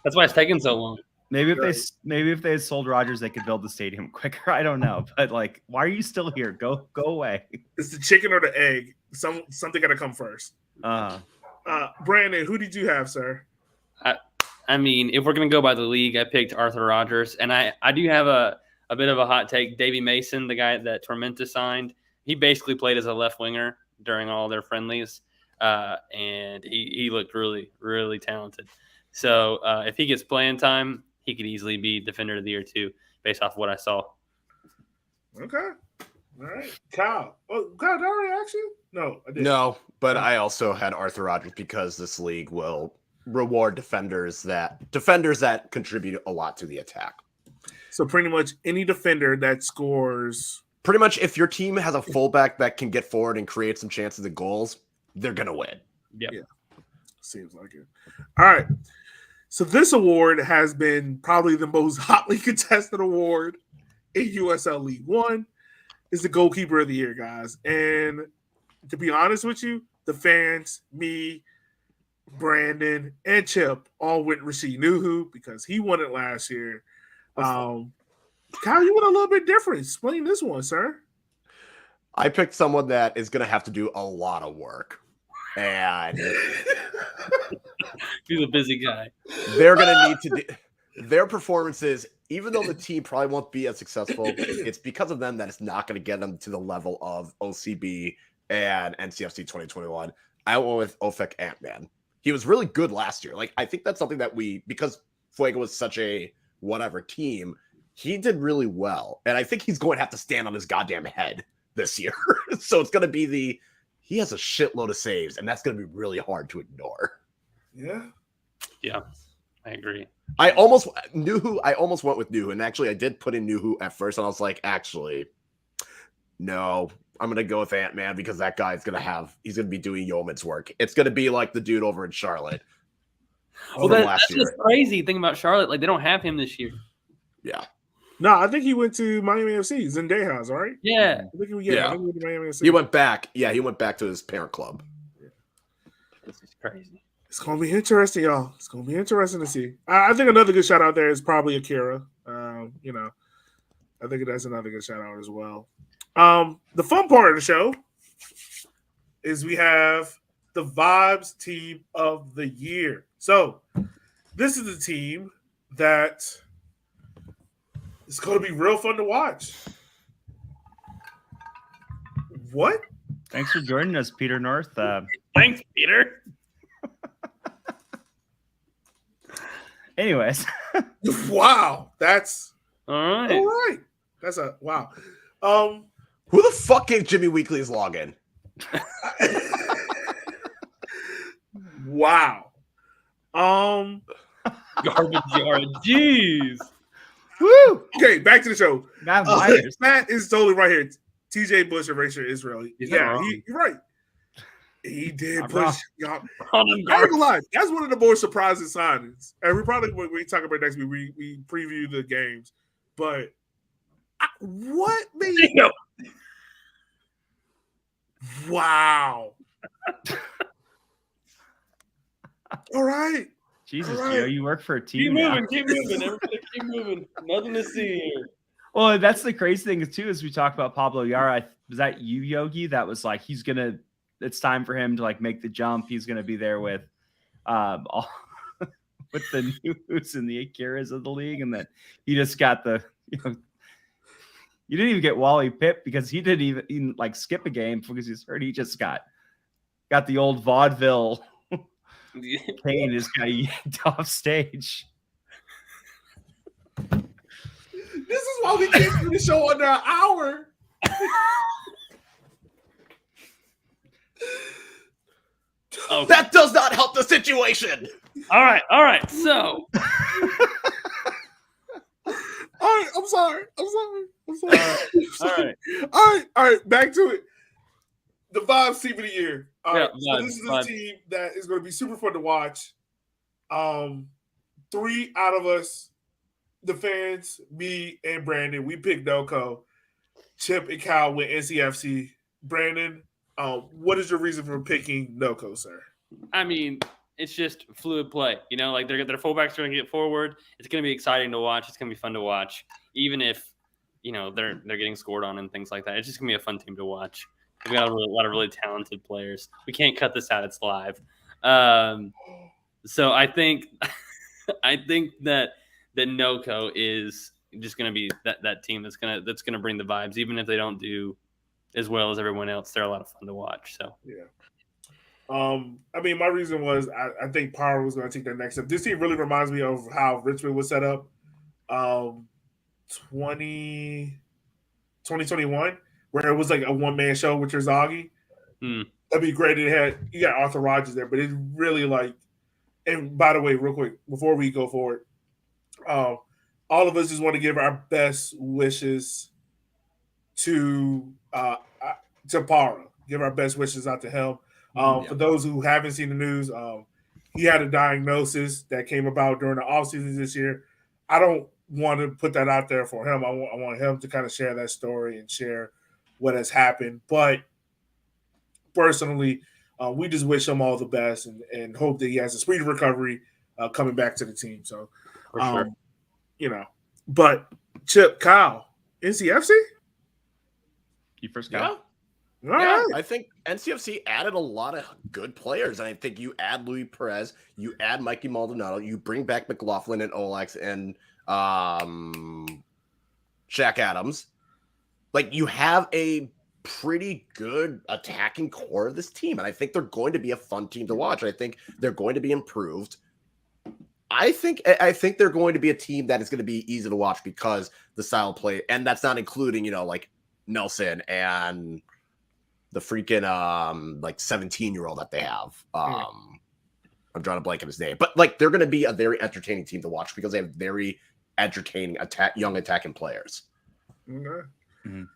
That's why it's taking so long. Maybe if they had sold Rogers, they could build the stadium quicker. I don't know, but why are you still here? Go away. It's the chicken or the egg. Something got to come first. Brandon, who did you have, sir? I mean, if we're gonna go by the league, I picked Arthur Rogers, and I do have a bit of a hot take. Davey Mason, the guy that Tormenta signed, he basically played as a left winger during all their friendlies, and he looked really, really talented. So if he gets playing time, he could easily be Defender of the Year too, based off what I saw. Okay. All right. Kyle. Oh, Kyle, did I already ask you? No, I didn't. No, but I also had Arthur Rogers because this league will reward defenders that contribute a lot to the attack. So pretty much any defender that scores. Pretty much if your team has a fullback that can get forward and create some chances of goals, they're going to win. Yep. Yeah. Seems like it. All right. So this award has been probably the most hotly contested award in USL League One. is the goalkeeper of the year, guys. And to be honest with you, the fans, me, Brandon, and Chip all went Rashid Nuhu because he won it last year. Kyle, you went a little bit different. Explain this one, sir. I picked someone that is going to have to do a lot of work. And He's a busy guy. they're going to need to do their performances, even though the team probably won't be as successful. It's because of them that it's not going to get them to the level of OCB and NCFC 2021. I went with Ofek Ant-Man. He was really good last year. Like, I think that's something that because Fuego was such a whatever team, he did really well. And I think he's going to have to stand on his goddamn head this year. So it's going to be he has a shitload of saves, and that's going to be really hard to ignore. Yeah. Yeah, I agree. I almost went with Nuhu, and actually I did put in Nuhu at first, and I was like, actually, no, I'm going to go with Ant-Man because that guy's going to be doing yeoman's work. It's going to be like the dude over in Charlotte. Well, that's the crazy thing about Charlotte. Like, they don't have him this year. Yeah. No, I think he went to Miami FC, Zendejas, right? Yeah. I think he went to Miami FC. He went back. Yeah, he went back to his parent club. This is crazy. It's going to be interesting, y'all. It's going to be interesting to see. I think another good shout out there is probably Akira. I think that's another good shout out as well. The fun part of the show is we have the Vibes Team of the Year. So this is the team that is going to be real fun to watch. What? Thanks for joining us, Peter North. Thanks, Peter. Anyways. Wow. That's all right. All right. That's a wow. Who the fuck gave Jimmy Weekly's login? Wow. Garbage yard. Jeez. Woo. Okay, back to the show. Myers. Matt is totally right here. TJ Bush and Rachel Israel. He's Yeah, not wrong. you're right. He did Not push wrong. y'all. I'm not gonna lie. That's one of the more surprising signings. And we probably when we talk about next week, we preview the games. But what made wow. All right. Jesus, All right. Gio, you work for a Keep team now. moving. Keep moving. Everybody keep moving. Nothing to see here. Well, that's the crazy thing too, is we talk about Pablo Yara. Was that you, Yogi? That was like, it's time for him to like make the jump. He's gonna be there with all with the Nuhus and the Akiras of the league, and then he just got the you didn't even get Wally Pipp because he didn't even like skip a game because he's hurt. He just got the old vaudeville Kane just got yanked off stage. This is why we can't do the show under an hour. Oh, That does not help the situation. all right. All right. So, All right, I'm sorry. all right. All right, back to it. The Vibes Team of the Year. All right, Yeah, so this is a Vibes. team that is going to be super fun to watch. 3 out of us, the fans, me and Brandon, we picked Noco. Chip and Kyle went NCFC. Brandon, what is your reason for picking Noco, sir? I mean, it's just fluid play. You know, like their fullbacks are going to get forward. It's going to be exciting to watch. It's going to be fun to watch, even if they're getting scored on and things like that. It's just going to be a fun team to watch. We've got a lot of really talented players. We can't cut this out; it's live. So I think that NoCo is just going to be that team that's going to bring the vibes, even if they don't do as well as everyone else. They're a lot of fun to watch. So yeah. I mean, my reason was I think Power was going to take that next step. This team really reminds me of how Richmond was set up 2021, where it was like a one-man show with Terzaghi. That'd be great. You got Arthur Rogers there, but it's really like, and by the way, real quick, before we go forward, all of us just want to give our best wishes to Para. Give our best wishes out to him. For those who haven't seen the news, he had a diagnosis that came about during the offseason this year. I don't want to put that out there for him. I want him to kind of share that story and share what has happened. But personally, we just wish him all the best and hope that he has a speedy recovery coming back to the team. So, For sure. But Chip, Kyle, NCFC? You first Yeah. go. All right. I think NCFC added a lot of good players. And I think you add Luis Perez, you add Mikey Maldonado, you bring back McLaughlin and Olex and Shaq Adams. Like, you have a pretty good attacking core of this team. And I think they're going to be a fun team to watch. I think they're going to be improved. I think they're going to be a team that is going to be easy to watch because the style of play, and that's not including, like Nelson and the freaking like 17-year-old that they have. I'm drawing a blank on his name, but like they're going to be a very entertaining team to watch because they have very entertaining young attacking players. Okay. Mhm.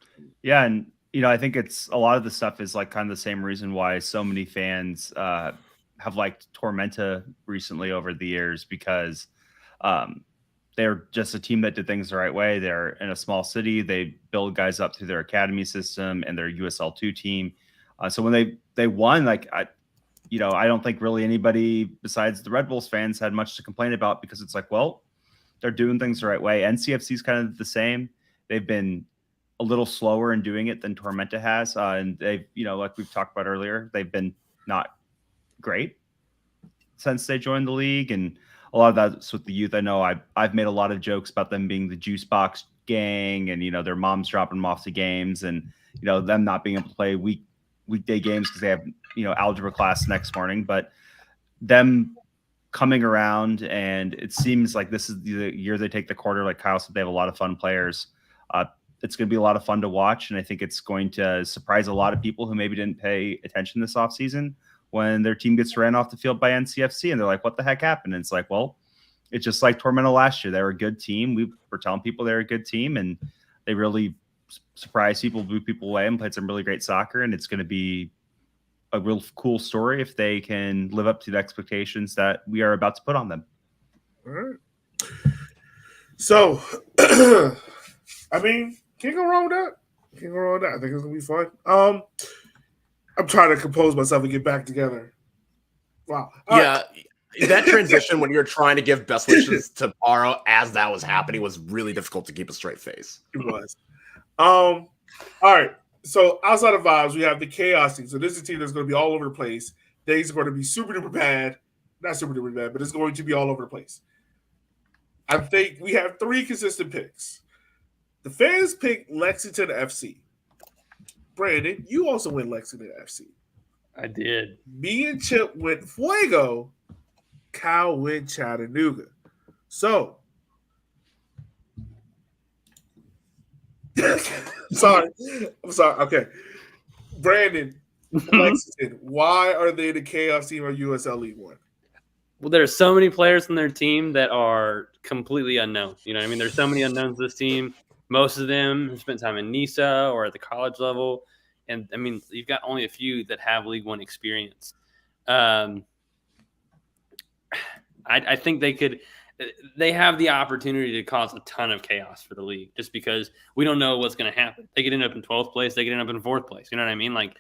Yeah, and I think it's a lot of the stuff is like kind of the same reason why so many fans have liked Tormenta recently over the years, because they're just a team that did things the right way. They're in a small city. They build guys up through their academy system and their USL2 team. So when they won, like I don't think really anybody besides the Red Bulls fans had much to complain about, because it's like, well, they're doing things the right way. NCFC is kind of the same. They've been a little slower in doing it than Tormenta has. And they've, like we've talked about earlier, they've been not great since they joined the league. And a lot of that's with the youth. I know I've made a lot of jokes about them being the juice box gang and, their moms dropping them off to games and, them not being able to play weekday games because they have, algebra class next morning, but them coming around, and it seems like this is the year they take the quarter. Like Kyle said, they have a lot of fun players. It's going to be a lot of fun to watch. And I think it's going to surprise a lot of people who maybe didn't pay attention this offseason when their team gets ran off the field by NCFC and they're like, what the heck happened? And it's like, well, it's just like Tormenta last year. They were a good team. We were telling people they're a good team, and they really surprised people, blew people away, and played some really great soccer. And it's going to be a real cool story if they can live up to the expectations that we are about to put on them. All right. So, I mean, can't go wrong with that. Can't go wrong with that. I think it's going to be fun. I'm trying to compose myself and get back together. Wow. All right. That transition when you're trying to give best wishes to Paro as that was happening was really difficult to keep a straight face. It was. All right. So outside of vibes, we have the chaos team. So this is a team that's going to be all over the place. Things are going to be super duper bad. Not super duper bad, but it's going to be all over the place. I think we have 3 consistent picks. The fans picked Lexington FC. Brandon, you also went Lexington FC. I did. Me and Chip went Fuego. Kyle went Chattanooga. So, I'm sorry. Okay. Brandon, Lexington, why are they the chaos team of USL League One? Well, there's so many players in their team that are completely unknown. You know what I mean? There's so many unknowns to this team. Most of them have spent time in NISA or at the college level. And, I mean, you've got only a few that have League One experience. I think they have the opportunity to cause a ton of chaos for the league just because we don't know what's going to happen. They could end up in 12th place. They could end up in 4th place. You know what I mean? Like,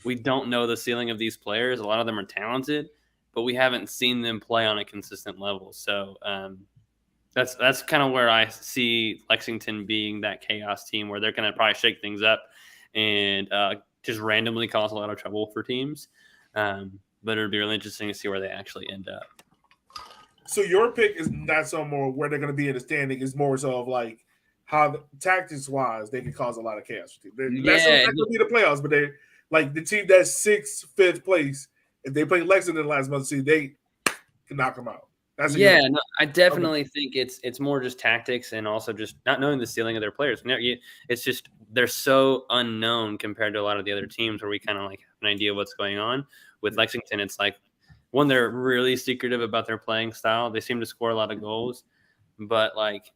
we don't know the ceiling of these players. A lot of them are talented, but we haven't seen them play on a consistent level. So that's kind of where I see Lexington being that chaos team where they're going to probably shake things up and just randomly cause a lot of trouble for teams. But it'll be really interesting to see where they actually end up. So your pick is not so more where they're going to be in the standing. It's more so of like how tactics-wise they can cause a lot of chaos. That's not going to be the playoffs, but they like the team that's 6th, 5th place. If they played Lexington last month, they can knock them out. No, I definitely think it's more just tactics and also just not knowing the ceiling of their players. It's just they're so unknown compared to a lot of the other teams where we kind of like have an idea of what's going on. With Lexington, it's like one, they're really secretive about their playing style. They seem to score a lot of goals, but like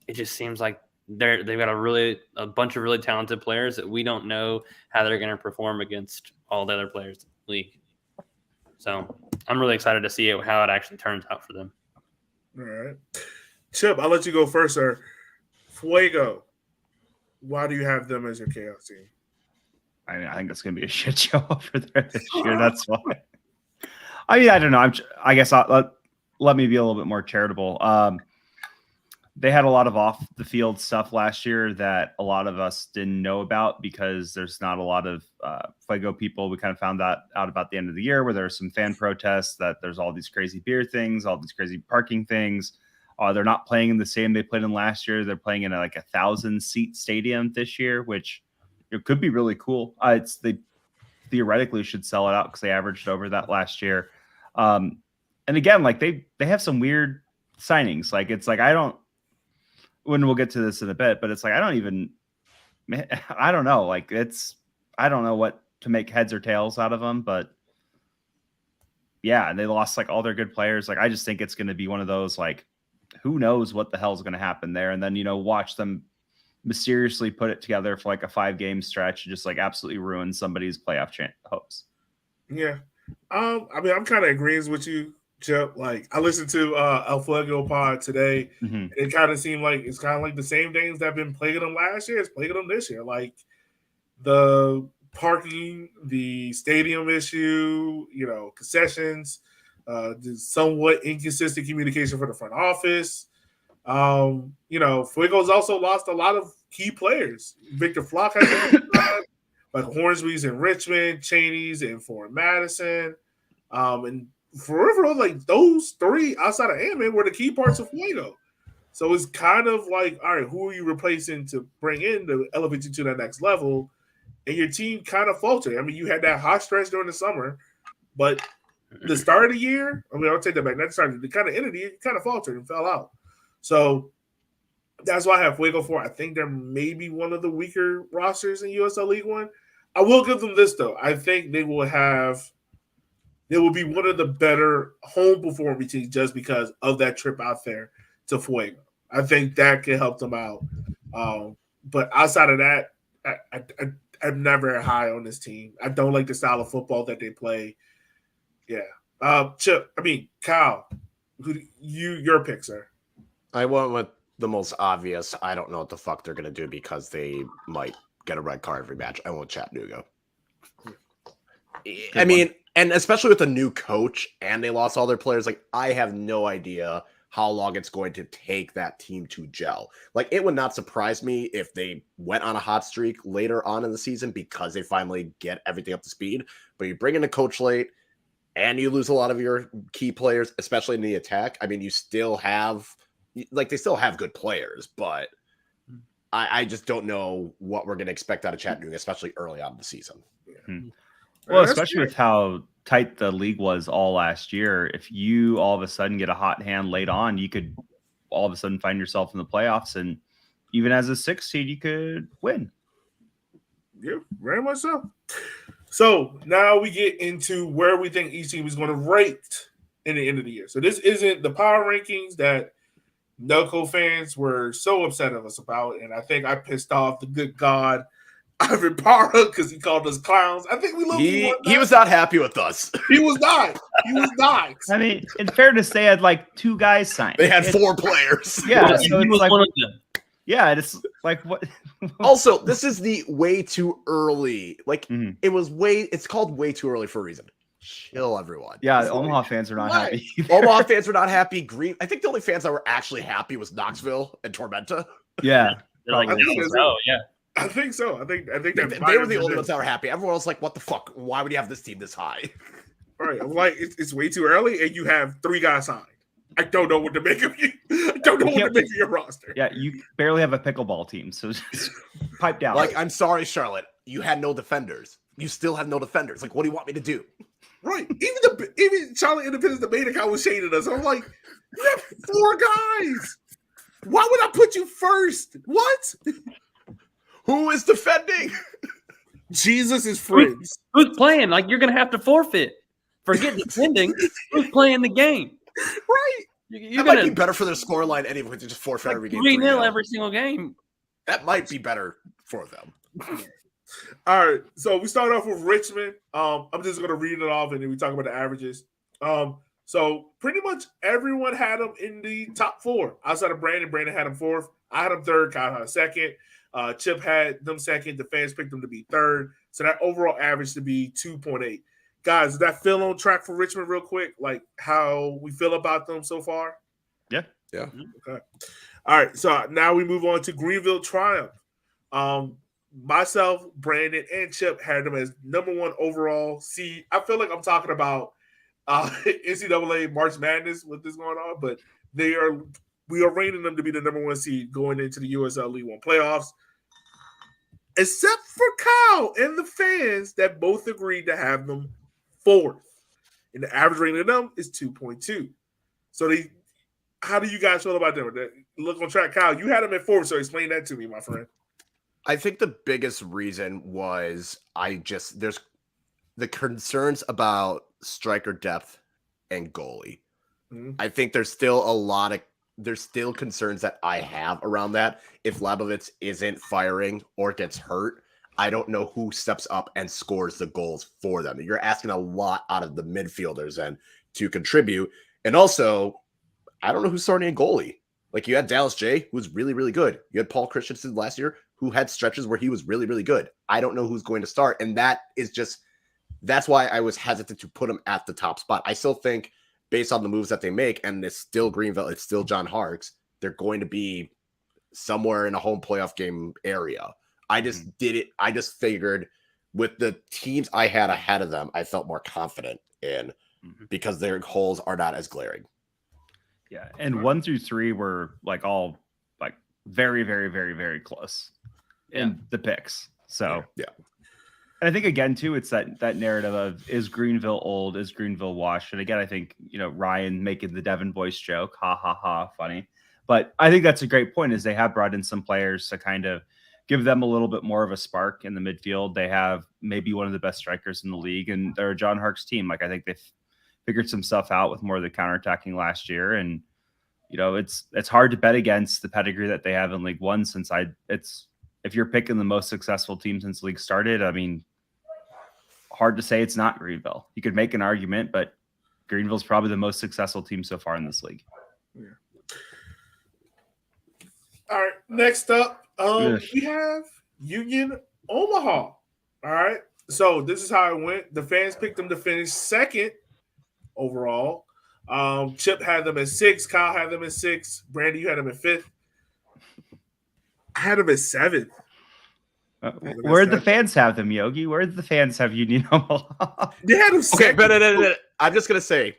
it just seems like they've got a bunch of really talented players that we don't know how they're going to perform against all the other players in the league. So I'm really excited to see how it actually turns out for them. All right. Chip, I'll let you go first, sir. Fuego, why do you have them as your chaos team? I think it's going to be a shit show over there this year. That's why. I mean, I don't know. I guess let me be a little bit more charitable. They had a lot of off the field stuff last year that a lot of us didn't know about because there's not a lot of Fuego people. We kind of found that out about the end of the year where there were some fan protests that there's all these crazy beer things, all these crazy parking things. They're not playing in the same they played in last year. They're playing in like 1,000-seat stadium this year, which it could be really cool. They theoretically should sell it out because they averaged over that last year. And again, like they have some weird signings. Like it's like when we'll get to this in a bit, but it's like I don't know. Like I don't know what to make heads or tails out of them, but yeah, they lost like all their good players. Like I just think it's going to be one of those like who knows what the hell is going to happen there, and then watch them mysteriously put it together for like a 5-game stretch and just like absolutely ruin somebody's playoff hopes. Yeah, I mean I'm kind of agreeing with you, Chip. Like I listened to El Fuego pod today. Mm-hmm. It kind of seemed like it's kind of like the same things that have been plaguing them last year. It's plaguing them this year. Like the parking, the stadium issue, concessions, the somewhat inconsistent communication for the front office. Fuego's also lost a lot of key players. Victor Flock has like Hornsby's in Richmond, Cheney's in Fort Madison, and forever, like those three outside of Hammond were the key parts of Fuego. So it's kind of like, all right, who are you replacing to bring in to elevate you to that next level? And your team kind of faltered. I mean, you had that hot stretch during the summer, but the start of the year, I mean, I'll take that back. That started the kind of end of the year, kind of faltered and fell out. So that's why I have Fuego for. I think they're maybe one of the weaker rosters in USL League One. I will give them this though. I think they will be one of the better home performing teams just because of that trip out there to Fuego. I think that can help them out. But outside of that, I'm never high on this team. I don't like the style of football that they play. Yeah. Kyle, your pick, sir. I went with the most obvious. I don't know what the fuck they're going to do because they might get a red card every match. I went Chattanooga. I mean, and especially with a new coach and they lost all their players, like I have no idea how long it's going to take that team to gel. Like it would not surprise me if they went on a hot streak later on in the season because they finally get everything up to speed. But you bring in a coach late and you lose a lot of your key players, especially in the attack. I mean, you still have, like, they still have good players, but I just don't know what we're going to expect out of Chattanooga, especially early on in the season. Well, especially with how tight the league was all last year, if you all of a sudden get a hot hand late on, you could all of a sudden find yourself in the playoffs, and even as a 6th seed, you could win. Yeah, very much so. So now we get into where we think each team is going to rate in the end of the year. So this isn't the power rankings that Nelco fans were so upset of us about, and I think I pissed off the good God Ivan Parra because he called us clowns. I think he was not happy with us. He was not. I mean, in fairness, they had like 2 guys signed. They had 4 players. Yeah, so so it's like one of them. Yeah, it's like what? Also, this is the way too early. Like it's called way too early for a reason. Chill, everyone. Yeah, Omaha fans are not happy. Omaha fans were not happy. I think the only fans that were actually happy was Knoxville and Tormenta. Yeah, like, yeah. I think so. I think they were the only ones that were happy. Everyone else like, what the fuck? Why would you have this team this high? Right. I'm like, it's way too early, and you have 3 guys signed. I don't know what to make of you. I don't know what to make of your roster. Yeah, you barely have a pickleball team, so just pipe down. Like, I'm sorry, Charlotte. You had no defenders. You still have no defenders. Like, what do you want me to do? Right. Even Charlotte Independence, the main account was shading us. I'm like, you have 4 guys. Why would I put you first? What? Who is defending? Jesus is friends. Who's playing? Like, you're going to have to forfeit. Forget defending. Who's playing the game? Right. That might be better for their scoreline anyway to just forfeit every game. 3-0 every single game. That might be better for them. All right. So we start off with Richmond. I'm just going to read it off and then we talk about the averages. So pretty much everyone had them in the top 4. Outside of Brandon. Brandon had them 4th. I had them 3rd. Kyle had 2nd. Chip had them 2nd. The fans picked them to be 3rd. So that overall average to be 2.8. Guys, does that feel on track for Richmond real quick? Like how we feel about them so far? Yeah. Yeah. Okay. All right. So now we move on to Greenville Triumph. Myself, Brandon, and Chip had them as number 1 overall seed. I feel like I'm talking about NCAA March Madness with this going on, but we are rating them to be the number 1 seed going into the USL League One playoffs. Except for Kyle and the fans that both agreed to have them 4th. And the average rating of them is 2.2. So how do you guys feel about them? Look on track. Kyle, you had them at 4th, so explain that to me, my friend. I think the biggest reason was there's the concerns about striker depth and goalie. Mm-hmm. I think there's still concerns that I have around that. If Labovitz isn't firing or gets hurt, I don't know who steps up and scores the goals for them. You're asking a lot out of the midfielders and to contribute. And also, I don't know who's starting a goalie. Like you had Dallas J, who was really, really good. You had Paul Christensen last year, who had stretches where he was really, really good. I don't know who's going to start. And that's why I was hesitant to put him at the top spot. I still think based on the moves that they make, and it's still Greenville, it's still John Harkes, they're going to be somewhere in a home playoff game area. I just figured with the teams I had ahead of them, I felt more confident in because their holes are not as glaring. Yeah. And 1 through 3 were all very, very, very, very close in the picks. So yeah. And I think again too, it's that narrative of is Greenville old, is Greenville washed? And again, I think Ryan making the Devin Boyce joke, ha ha ha, funny. But I think that's a great point. Is they have brought in some players to kind of give them a little bit more of a spark in the midfield. They have maybe one of the best strikers in the league, and they're a John Harkes team. I think they've figured some stuff out with more of the counterattacking last year, and it's hard to bet against the pedigree that they have in League One. If you're picking the most successful team since league started, I mean, hard to say it's not Greenville. You could make an argument, but Greenville's probably the most successful team so far in this league. Yeah. All right, next up, we have Union Omaha. All right, so this is how it went. The fans picked them to finish 2nd overall. Chip had them at 6. Kyle had them at 6. Brandy, you had them at 5th. I had them at 7th. Where'd the fans have them, Yogi? Where'd the fans have Union Omaha? They had them 2nd. Okay, but I'm just going to say,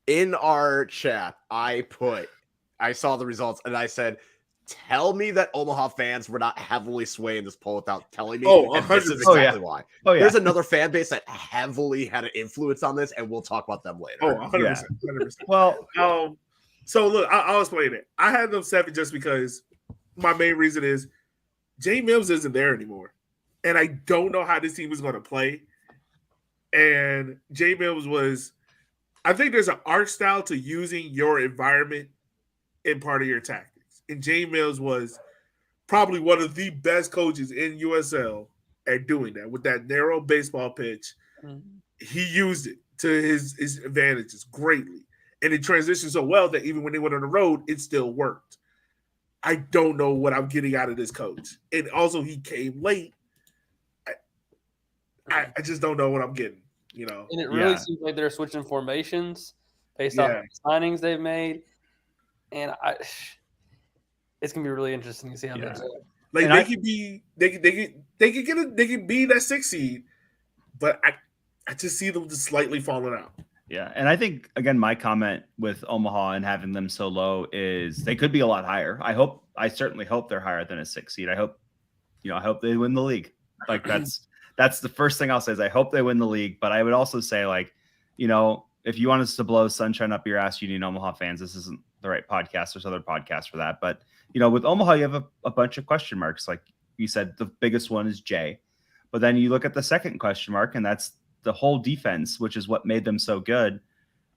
in our chat, I saw the results, and I said, tell me that Omaha fans were not heavily swaying this poll without telling me. Oh, and this is exactly why. Oh, yeah. There's another fan base that heavily had an influence on this, and we'll talk about them later. Oh, 100%. 100%. Well, so look, I'll explain it. I had them 7 just because my main reason is Jay Mims isn't there anymore. And I don't know how this team is going to play. And Jay Mims I think there's an art style to using your environment in part of your tactics. And Jay Mills was probably one of the best coaches in USL at doing that. With that narrow baseball pitch, he used it to his advantages greatly. And it transitioned so well that even when they went on the road, it still worked. I don't know what I'm getting out of this coach. And also, he came late. I just don't know what I'm getting, And it really seems like they're switching formations based off the signings they've made. And it's gonna be really interesting to see how that goes. Like they could be that 6th seed, but I just see them just slightly falling out. Yeah, and I think again, my comment with Omaha and having them so low is they could be a lot higher. I certainly hope they're higher than a 6th seed. I hope they win the league. Like that's the first thing I'll say is I hope they win the league. But I would also say if you want us to blow sunshine up your ass, Union Omaha fans, this isn't the right podcast. There's other podcasts for that. But with Omaha, you have a bunch of question marks. Like you said, the biggest one is Jay. But then you look at the second question mark, and that's the whole defense, which is what made them so good.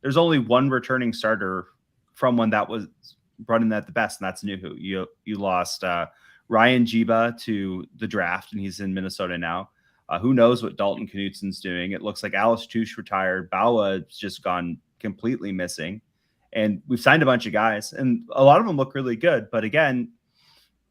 There's only one returning starter from when that was running at the best, and that's Nuhu. You lost Ryan Jiba to the draft, and he's in Minnesota now. Who knows what Dalton Knutson's doing? It looks like Alice Touche retired. Bawa has just gone completely missing. And we've signed a bunch of guys, and a lot of them look really good. But again,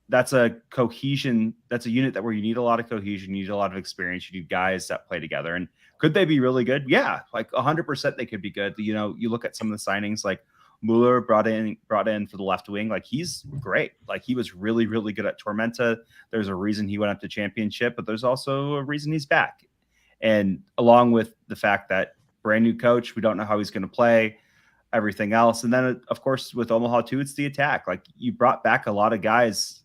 that's a cohesion. That's a unit where you need a lot of cohesion. You need a lot of experience. You need guys that play together. And could they be really good? Yeah, like 100% they could be good. You know, you look at some of the signings, like Mueller brought in for the left wing. Like he's great. Like he was really, really good at Tormenta. There's a reason he went up to championship, but there's also a reason he's back. And along with the fact that brand new coach, we don't know how he's going to play, everything else. And then of course with Omaha too, it's the attack. Like you brought back a lot of guys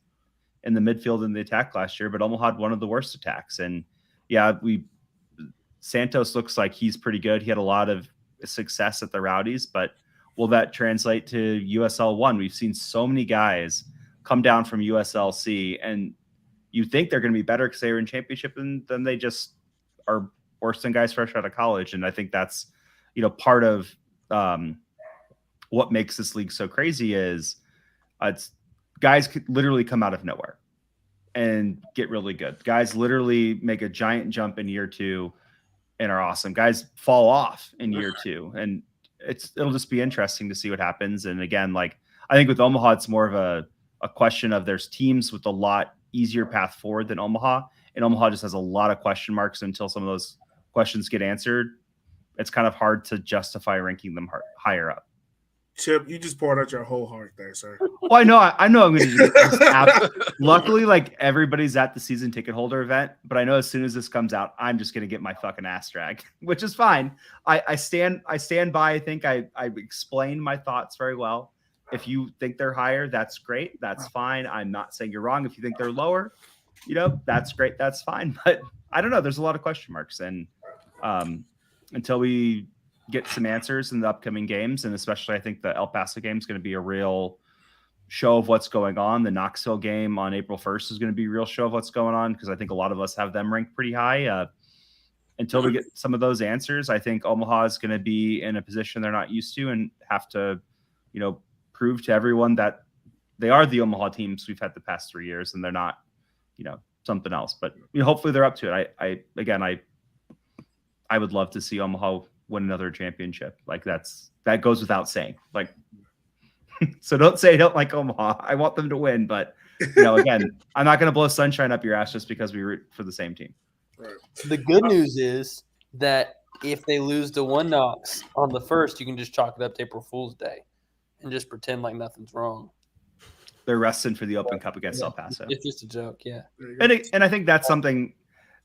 in the midfield in the attack last year, but Omaha had one of the worst attacks. And yeah, Santos looks like he's pretty good. He had a lot of success at the Rowdies, but will that translate to USL 1? We've seen so many guys come down from USLC, and you think they're going to be better because they were in championship, and then they just are worse than guys fresh out of college. And I think that's, you know, part of what makes this league so crazy is it's guys could literally come out of nowhere and get really good. Guys literally make a giant jump in year 2 and are awesome. Guys fall off in year 2, and it'll just be interesting to see what happens. And again, like I think with Omaha, it's more of a question of there's teams with a lot easier path forward than Omaha, and Omaha just has a lot of question marks. Until some of those questions get answered, it's kind of hard to justify ranking them higher up. Chip, you just poured out your whole heart there, sir. Well, I know I'm going to get this app. Luckily, like everybody's at the season ticket holder event, but I know as soon as this comes out, I'm just going to get my fucking ass dragged, which is fine. I stand by. I think I explained my thoughts very well. If you think they're higher, that's great. That's fine. I'm not saying you're wrong. If you think they're lower, you know, that's great. That's fine. But I don't know. There's a lot of question marks, and until we get some answers in the upcoming games, and especially I think the El Paso game is going to be a real show of what's going on. The Knoxville game on April 1st is going to be a real show of what's going on, because I think a lot of us have them ranked pretty high. Until we get some of those answers, I think Omaha is going to be in a position they're not used to and have to, you know, prove to everyone that they are the Omaha teams we've had the past 3 years, and they're not, you know, something else. But you know, hopefully they're up to it. I would love to see Omaha win another championship. Like that goes without saying. Like, so don't say I don't like Omaha. I want them to win, but you know, again, I'm not going to blow sunshine up your ass just because we root for the same team. Right. The good news is that if they lose to One Knox on the 1st, you can just chalk it up to April Fool's Day and just pretend like nothing's wrong. They're resting for the Open Cup against El Paso. It's just a joke, yeah. And I think that's something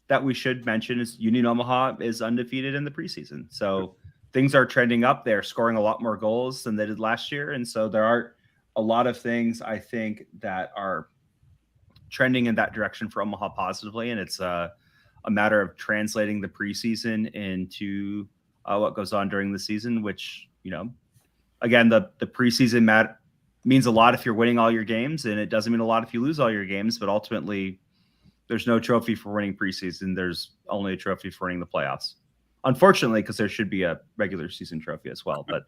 that we should mention is Union Omaha is undefeated in the preseason. So things are trending up. They're scoring a lot more goals than they did last year. And so there are a lot of things I think that are trending in that direction for Omaha positively. And it's a matter of translating the preseason into what goes on during the season, which, you know, again, the preseason means a lot if you're winning all your games, and it doesn't mean a lot if you lose all your games, but ultimately there's no trophy for winning preseason. There's only a trophy for winning the playoffs. Unfortunately, because there should be a regular season trophy as well, but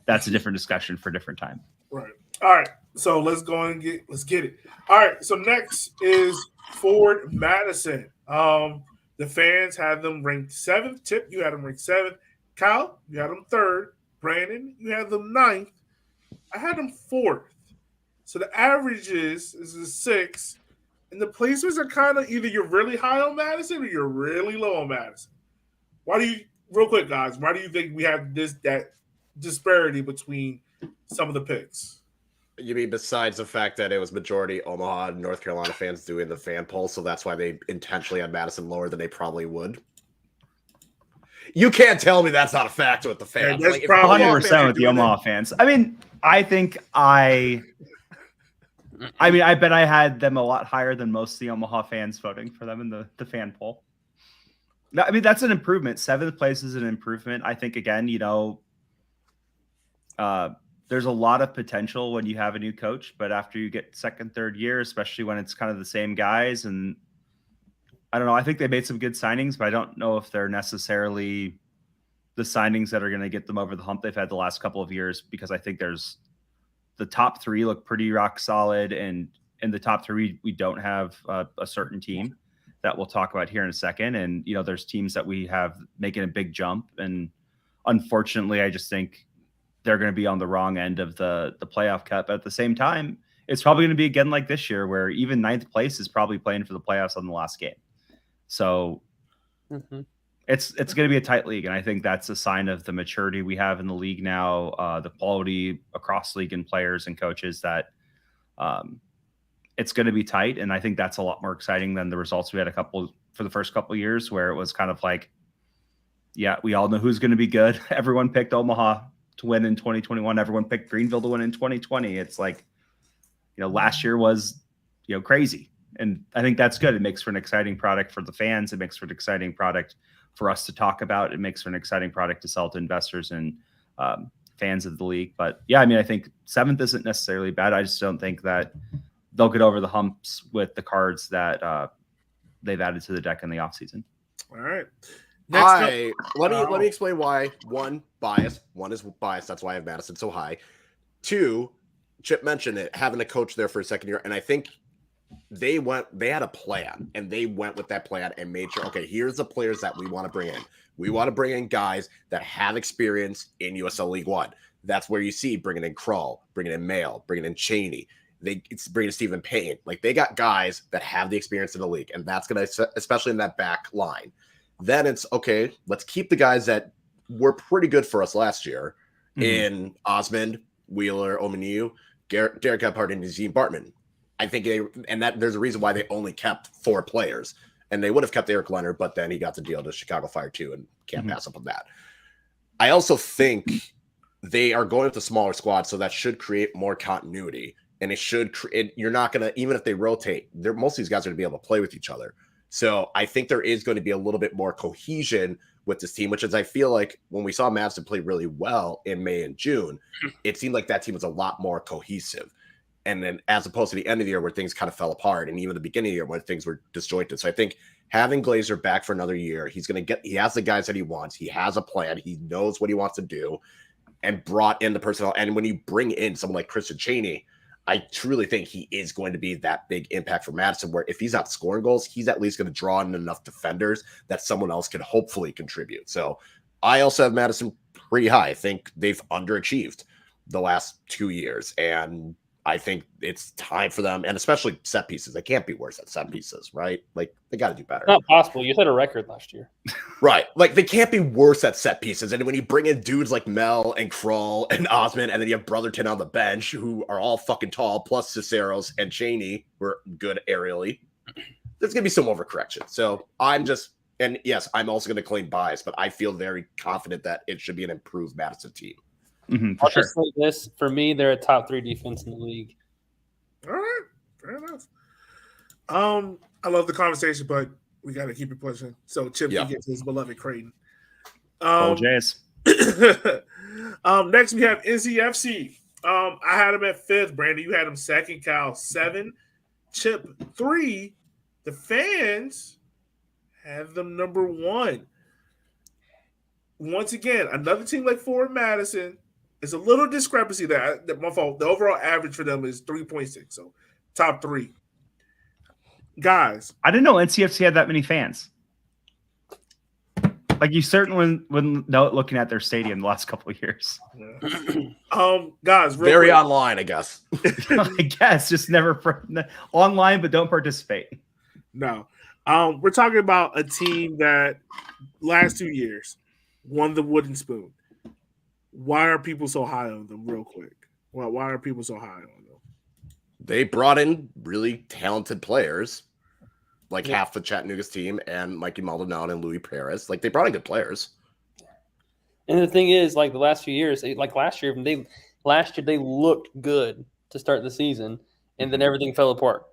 that's a different discussion for a different time. Right. All right. So let's go and let's get it. All right. So next is Forward Madison. The fans had them ranked 7th. Tip, you had them ranked 7th. Kyle, you had them 3rd. Brandon, you had them 9th. I had them 4th. So the average is a 6. And the placements are kind of either you're really high on Madison or you're really low on Madison. Why do you, real quick, guys, why do you think we have that disparity between some of the picks? You mean besides the fact that it was majority Omaha and North Carolina fans doing the fan poll, so that's why they intentionally had Madison lower than they probably would? You can't tell me that's not a fact with the fans. Yeah, like, 100% with the Omaha fans. I mean, I bet I had them a lot higher than most of the Omaha fans voting for them in the fan poll. I mean, that's an improvement. 7th place is an improvement. I think, again, you know, there's a lot of potential when you have a new coach, but after you get 2nd, 3rd year, especially when it's kind of the same guys, and I don't know, I think they made some good signings, but I don't know if they're necessarily the signings that are going to get them over the hump they've had the last couple of years, because I think the top 3 look pretty rock solid, and in the top 3, we don't have a certain team that we'll talk about here in a second. And, you know, there's teams that we have making a big jump. And unfortunately, I just think they're going to be on the wrong end of the playoff cup. At the same time, it's probably going to be again like this year, where even 9th place is probably playing for the playoffs on the last game. So it's going to be a tight league, and I think that's a sign of the maturity we have in the league now, the quality across league and players and coaches, that it's going to be tight. And I think that's a lot more exciting than the results we had for the first couple of years, where it was kind of like, yeah, we all know who's going to be good. Everyone picked Omaha to win in 2021. Everyone picked Greenville to win in 2020. It's like, last year was, crazy. And I think that's good. It makes for an exciting product for the fans. It makes for an exciting product for us to talk about. It makes for an exciting product to sell to investors and fans of the league. But yeah, I mean, I think 7th isn't necessarily bad. I just don't think that they'll get over the humps with the cards that they've added to the deck in the offseason. All right. Let me explain why. One is bias. That's why I have Madison so high. 2, Chip mentioned it, having a coach there for a second year, and I think they had a plan, and they went with that plan and made sure, okay, here's the players that we want to bring in. We want to bring in guys that have experience in USL League One. That's where you see bringing in Krull, bringing in Mail, bringing in Cheney. It's bringing in Stephen Payne. Like, they got guys that have the experience in the league, and that's going to, especially in that back line. Then it's, okay, let's keep the guys that were pretty good for us last year in Osmond, Wheeler, Omeniu, Derek Gebhardt, and Nazim Bartman. I think there's a reason why they only kept 4 players, and they would have kept Eric Leonard, but then he got the deal to Chicago Fire too, and can't pass up on that. I also think they are going with a smaller squad, so that should create more continuity, and it should. You're not gonna, even if they rotate, most of these guys are gonna be able to play with each other. So I think there is going to be a little bit more cohesion with this team, which is, I feel like when we saw Madison play really well in May and June, it seemed like that team was a lot more cohesive. And then as opposed to the end of the year where things kind of fell apart, and even the beginning of the year when things were disjointed. So I think having Glazer back for another year, he has the guys that he wants. He has a plan. He knows what he wants to do, and brought in the personnel. And when you bring in someone like Christian Cheney, I truly think he is going to be that big impact for Madison, where if he's not scoring goals, he's at least going to draw in enough defenders that someone else can hopefully contribute. So I also have Madison pretty high. I think they've underachieved the last 2 years, and I think it's time for them, and especially set pieces. They can't be worse at set pieces, right? Like, they got to do better. Not possible. You set a record last year. Right. Like, they can't be worse at set pieces. And when you bring in dudes like Mel and Krull and Osmond, and then you have Brotherton on the bench, who are all fucking tall, plus Ciceros and Cheney, who are good aerially, there's going to be some overcorrection. So and yes, I'm also going to claim bias, but I feel very confident that it should be an improved Madison team. I'll just say this. For me, they're a top 3 defense in the league. All right. Fair enough. I love the conversation, but we got to keep it pushing. So Chip can get to his beloved Creighton. Jays. Next we have NCFC. I had him at 5th. Brandon, you had him 2nd. Cal 7. Chip 3. The fans have them number 1. Once again, another team like Forward Madison. It's a little discrepancy there. My fault. The overall average for them is 3.6. So top 3. Guys. I didn't know NCFC had that many fans. Like, you certainly wouldn't know it looking at their stadium the last couple of years. Yeah. Guys, very online, I guess. I guess just never online, but don't participate. No. We're talking about a team that last 2 years won the Wooden Spoon. Why are people so high on them, real quick? Why are people so high on them? They brought in really talented players, like half the Chattanooga's team, and Mikey Maldonado and Louis Perez. Like, they brought in good players. And the thing is, like, the last few years, like last year, they looked good to start the season, and then everything fell apart.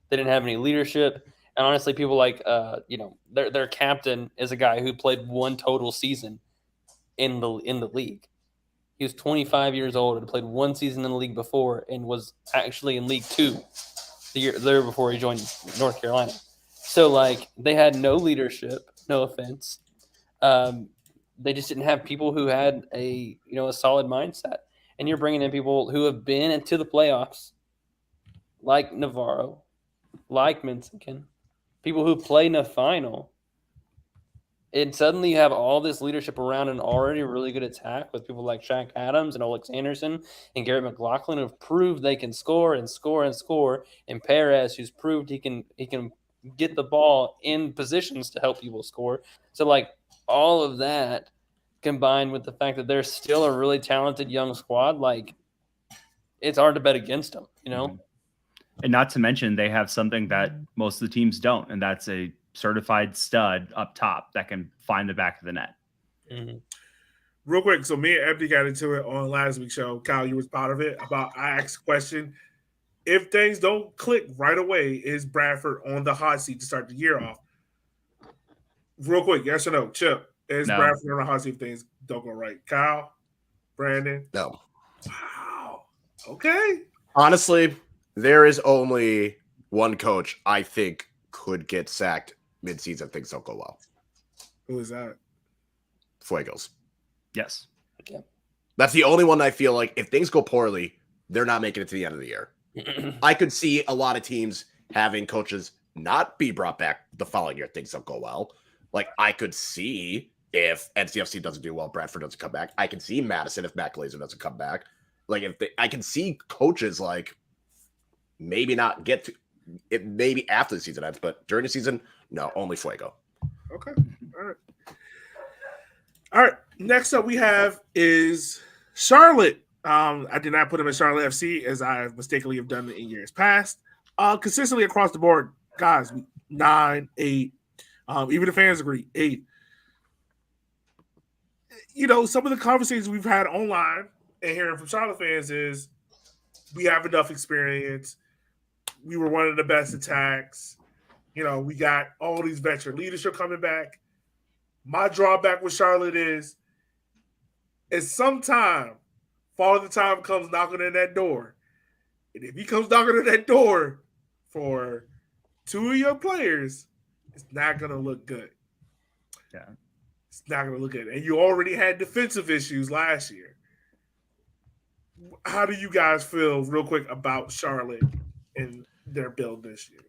They didn't have any leadership. And honestly, people like, their captain is a guy who played 1 total season in the league. He was 25 years old and played 1 season in the league before, and was actually in League 2 the year before he joined North Carolina. So, like, they had no leadership. No offense. They just didn't have people who had a solid mindset. And you're bringing in people who have been into the playoffs, like Navarro, like Minsikin, people who play in a final. And suddenly you have all this leadership around an already really good attack with people like Shaq Adams and Alex Anderson and Garrett McLaughlin who've proved they can score and score and score, and Perez who's proved he can get the ball in positions to help people score. So like all of that combined with the fact that they're still a really talented young squad, like it's hard to bet against them, you know? And not to mention they have something that most of the teams don't, and that's a certified stud up top that can find the back of the net. Mm-hmm. Real quick, so me and Ebony got into it on last week's show. Kyle, you was part of it. I asked a question. If things don't click right away, is Bradford on the hot seat to start the year off? Real quick, yes or no? Chip, is No. Bradford on the hot seat if things don't go right? Kyle? Brandon? No. Wow. Okay. Honestly, there is only one coach I think could get sacked midseason if things don't go well. Who is that? Fuegos. Yes. That's the only one I feel like if things go poorly, they're not making it to the end of the year. I could see a lot of teams having coaches not be brought back the following year if things don't go well. Like I could see if NCFC doesn't do well, Bradford doesn't come back. I can see Madison if Matt Glazer doesn't come back. Like I can see coaches like maybe not get to it maybe after the season ends, but during the season, no, only Fuego. Okay. All right. All right. Next up we have is Charlotte. I did not put them in Charlotte FC as I mistakenly have done in years past. Consistently across the board, guys, 9, 8. Even the fans agree, 8. You know, some of the conversations we've had online and hearing from Charlotte fans is we have enough experience. We were one of the best attacks. You know, we got all these veteran leadership coming back. My drawback with Charlotte is sometime Father Time comes knocking on that door. And if he comes knocking on that door for 2 of your players, it's not going to look good. Yeah. It's not going to look good. And you already had defensive issues last year. How do you guys feel, real quick, about Charlotte and their build this year?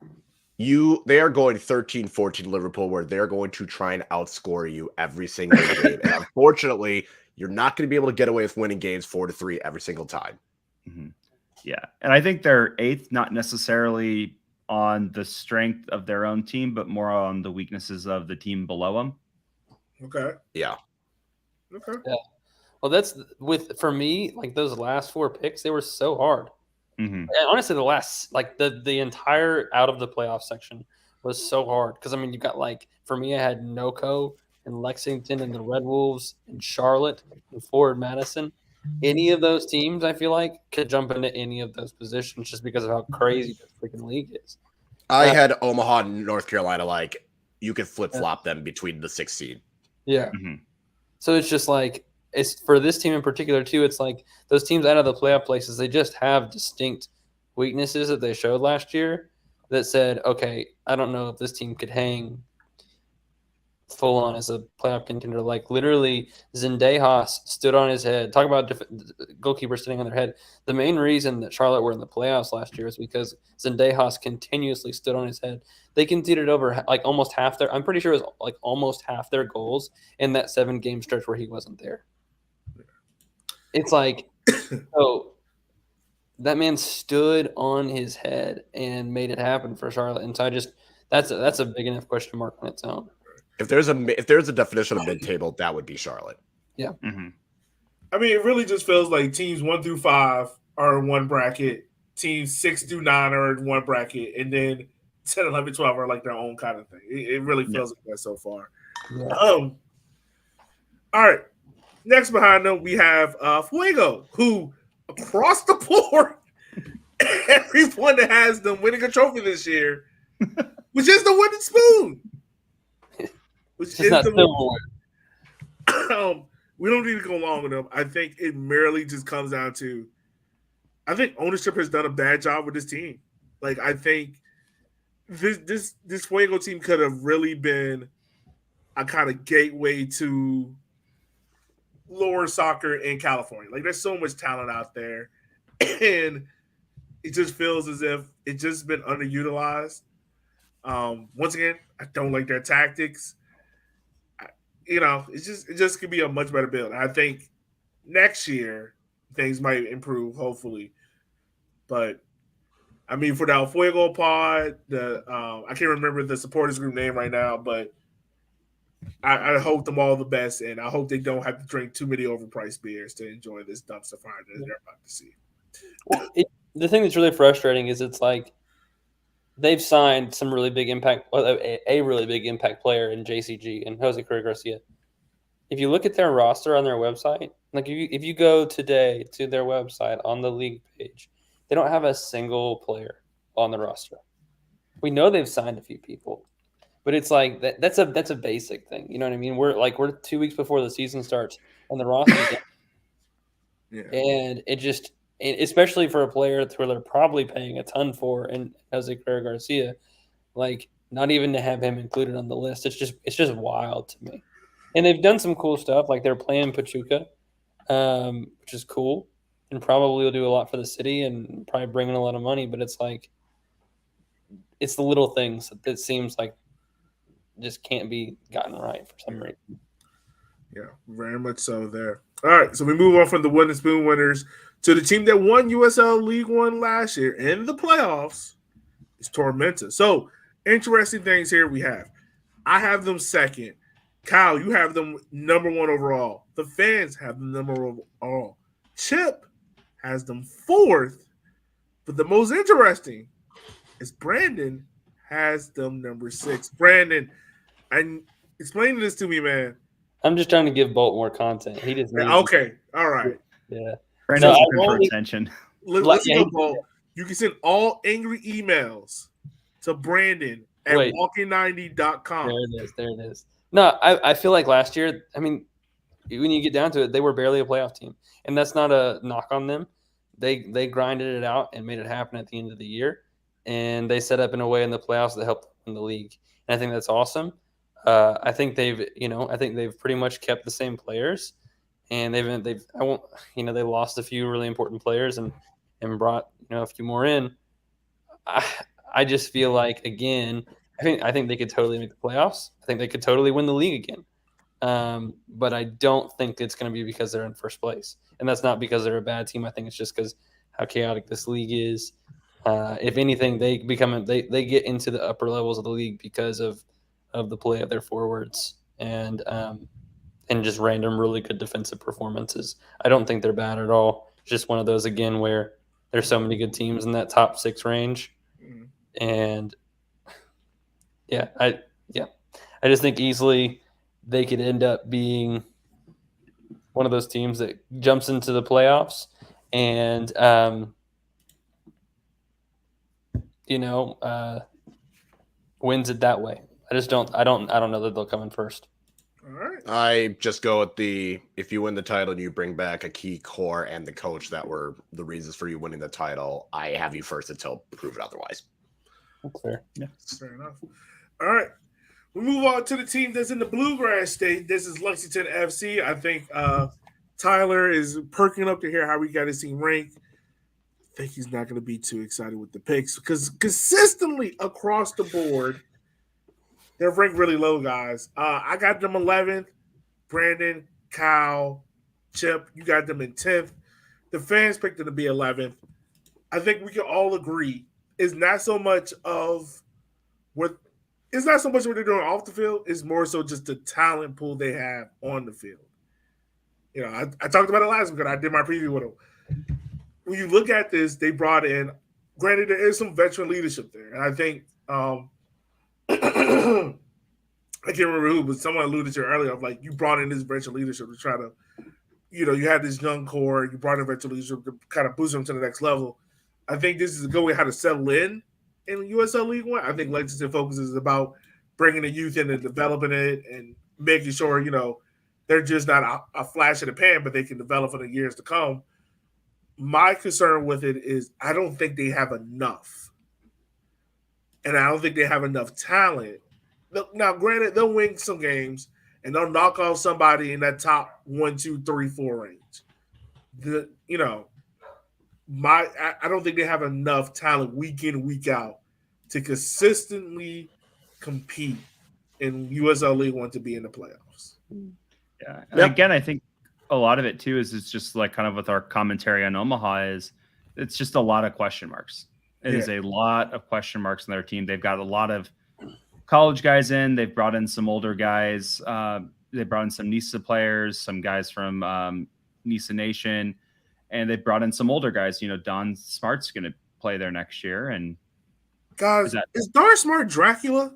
They are going 13-14 Liverpool, where they're going to try and outscore you every single game. And unfortunately, you're not going to be able to get away with winning games 4-3 every single time. Mm-hmm. Yeah. And I think they're 8th, not necessarily on the strength of their own team, but more on the weaknesses of the team below them. Okay. Yeah. Okay. Yeah. Well, that's for me, like those last 4 picks, they were so hard. Mm-hmm. And honestly, the last, like the entire out of the playoff section was so hard. Because, I mean, you got like, for me, I had NoCo and Lexington and the Red Wolves and Charlotte and Forward Madison. Any of those teams, I feel like, could jump into any of those positions just because of how crazy the freaking league is. I had Omaha and North Carolina, like, you could flip-flop them between the 6 seed. Yeah. Mm-hmm. So it's just like, it's for this team in particular, too, it's like those teams out of the playoff places, they just have distinct weaknesses that they showed last year that said, okay, I don't know if this team could hang full on as a playoff contender. Like literally, Zendejas stood on his head. Talk about goalkeepers sitting on their head. The main reason that Charlotte were in the playoffs last year is because Zendejas continuously stood on his head. They conceded over like almost half their. I'm pretty sure it was like almost half their goals in that 7-game stretch where he wasn't there. It's like, so that man stood on his head and made it happen for Charlotte. And so I just that's a big enough question mark on its own. If there's a definition of mid-table, that would be Charlotte. Yeah. Mm-hmm. I mean, it really just feels like teams 1 through 5 are in one bracket, teams 6 through 9 are in one bracket, and then 10, 11, 12 are like their own kind of thing. It really feels like that so far. Yeah. All right. Next behind them, we have Fuego, who across the board, everyone that has them winning a trophy this year, which is the wooden spoon. Which is not the silverware. We don't need to go long with them. I think it merely just comes down to, I think ownership has done a bad job with this team. Like I think this Fuego team could have really been a kind of gateway to lower soccer in California. Like there's so much talent out there, and it just feels as if it's just been underutilized. Once again, I don't like their tactics. it just could be a much better build. I think next year things might improve, hopefully. But I mean, for the El Fuego pod, I can't remember the supporters group name right now, but I hope them all the best, and I hope they don't have to drink too many overpriced beers to enjoy this dumpster fire that they're about to see. Well, the thing that's really frustrating is it's like they've signed some really big impact, a really big impact player in JCG and Jose Correa Garcia. If you look at their roster on their website, like if you go today to their website on the league page, they don't have a single player on the roster. We know they've signed a few people, but it's like that's a basic thing. You know what I mean? We're 2 weeks before the season starts and the roster, and it just, especially for a player where they're probably paying a ton for, and Jose Correa Garcia, like not even to have him included on the list, it's just wild to me. And they've done some cool stuff, like they're playing Pachuca, which is cool, and probably will do a lot for the city and probably bring in a lot of money. But it's like, it's the little things that seems like just can't be gotten right for some reason. Yeah, very much so there. All right, so we move on from the Wooden Spoon winners to the team that won USL League One last year in the playoffs. It's Tormenta. So interesting things here we have. I have them second. Kyle, you have them number one overall. The fans have them number one overall. Chip has them fourth. But the most interesting is Brandon has them number 6. Brandon, and explain this to me, man. I'm just trying to give Bolt more content. He just Okay, all right. Yeah. Brandon's So looking for attention. Let's go, Bolt. You can send all angry emails to Brandon at walking90.com. There it is. No, I feel like last year, I mean, when you get down to it, they were barely a playoff team. And that's not a knock on them. They grinded it out and made it happen at the end of the year. And they set up in a way in the playoffs that helped win the league. And I think that's awesome. I think they've pretty much kept the same players. And they lost a few really important players and brought, a few more in. I just feel like, again, I think they could totally make the playoffs. I think they could totally win the league again. But I don't think it's going to be because they're in first place. And that's not because they're a bad team. I think it's just because how chaotic this league is. If anything, they get into the upper levels of the league because of the play of their forwards and just random really good defensive performances. I don't think they're bad at all. It's just one of those, again, where there's so many good teams in that top 6 range. And I just think easily they could end up being one of those teams that jumps into the playoffs and wins it that way. I don't know that they'll come in first. All right. I just go with if you win the title and you bring back a key core and the coach that were the reasons for you winning the title, I have you first until proven otherwise. That's fair. Yeah. Fair enough. All right. We move on to the team that's in the Bluegrass State. This is Lexington FC. I think Tyler is perking up to hear how we got his team ranked. I think he's not going to be too excited with the picks because consistently across the board, they're ranked really low, guys. I got them 11th. Brandon, Kyle, Chip, you got them in 10th. The fans picked them to be 11th. I think we can all agree it's not so much what they're doing off the field. It's more so just the talent pool they have on the field. I talked about it last week, and I did my preview with them. When you look at this, they brought in, granted, there is some veteran leadership there. And I think, I can't remember who, but someone alluded to earlier of like, you brought in this veteran leadership to try to, you had this young core, you brought in veteran leadership to kind of boost them to the next level. I think this is a good way how to settle in USL League One. I think Lexington focuses about bringing the youth in and developing it and making sure, they're just not a flash in the pan, but they can develop for the years to come. My concern with it is I don't think they have enough. And I don't think they have enough talent. Now, granted, they'll win some games and they'll knock off somebody in that top 1, 2, 3, 4 range. I don't think they have enough talent week in, week out to consistently compete in USL League One to be in the playoffs. Yeah. And again, I think a lot of it too is it's just like kind of with our commentary on Omaha is it's just a lot of question marks. It is a lot of question marks in their team. They've got a lot of college guys in. They've brought in some older guys. They brought in some NISA players, some guys from NISA Nation, and they brought in some older guys. You know, Don Smart's going to play there next year, and Guys, is Don Smart Dracula?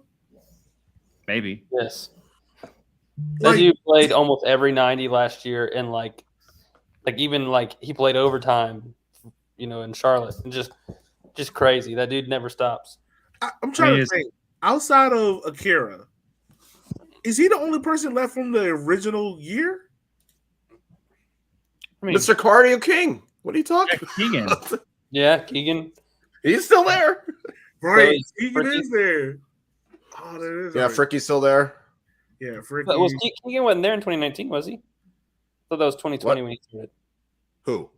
maybe. Yes. Like- That dude played almost every 90 last year, and like even like he played overtime, you know, in Charlotte. And just crazy. That dude never stops. I'm trying He to is- think. Outside of Akira, is he the only person left from the original year? I mean, Mr. Cardio King. What are you talking Keegan. about? yeah, Keegan. He's still there. Right, is Keegan Fricky. is there. Oh, there is. Yeah, right. Fricky's still there. Yeah, Fricky. But was Keegan wasn't there in 2019, was he? I thought that was 2020 What? when he started. Who?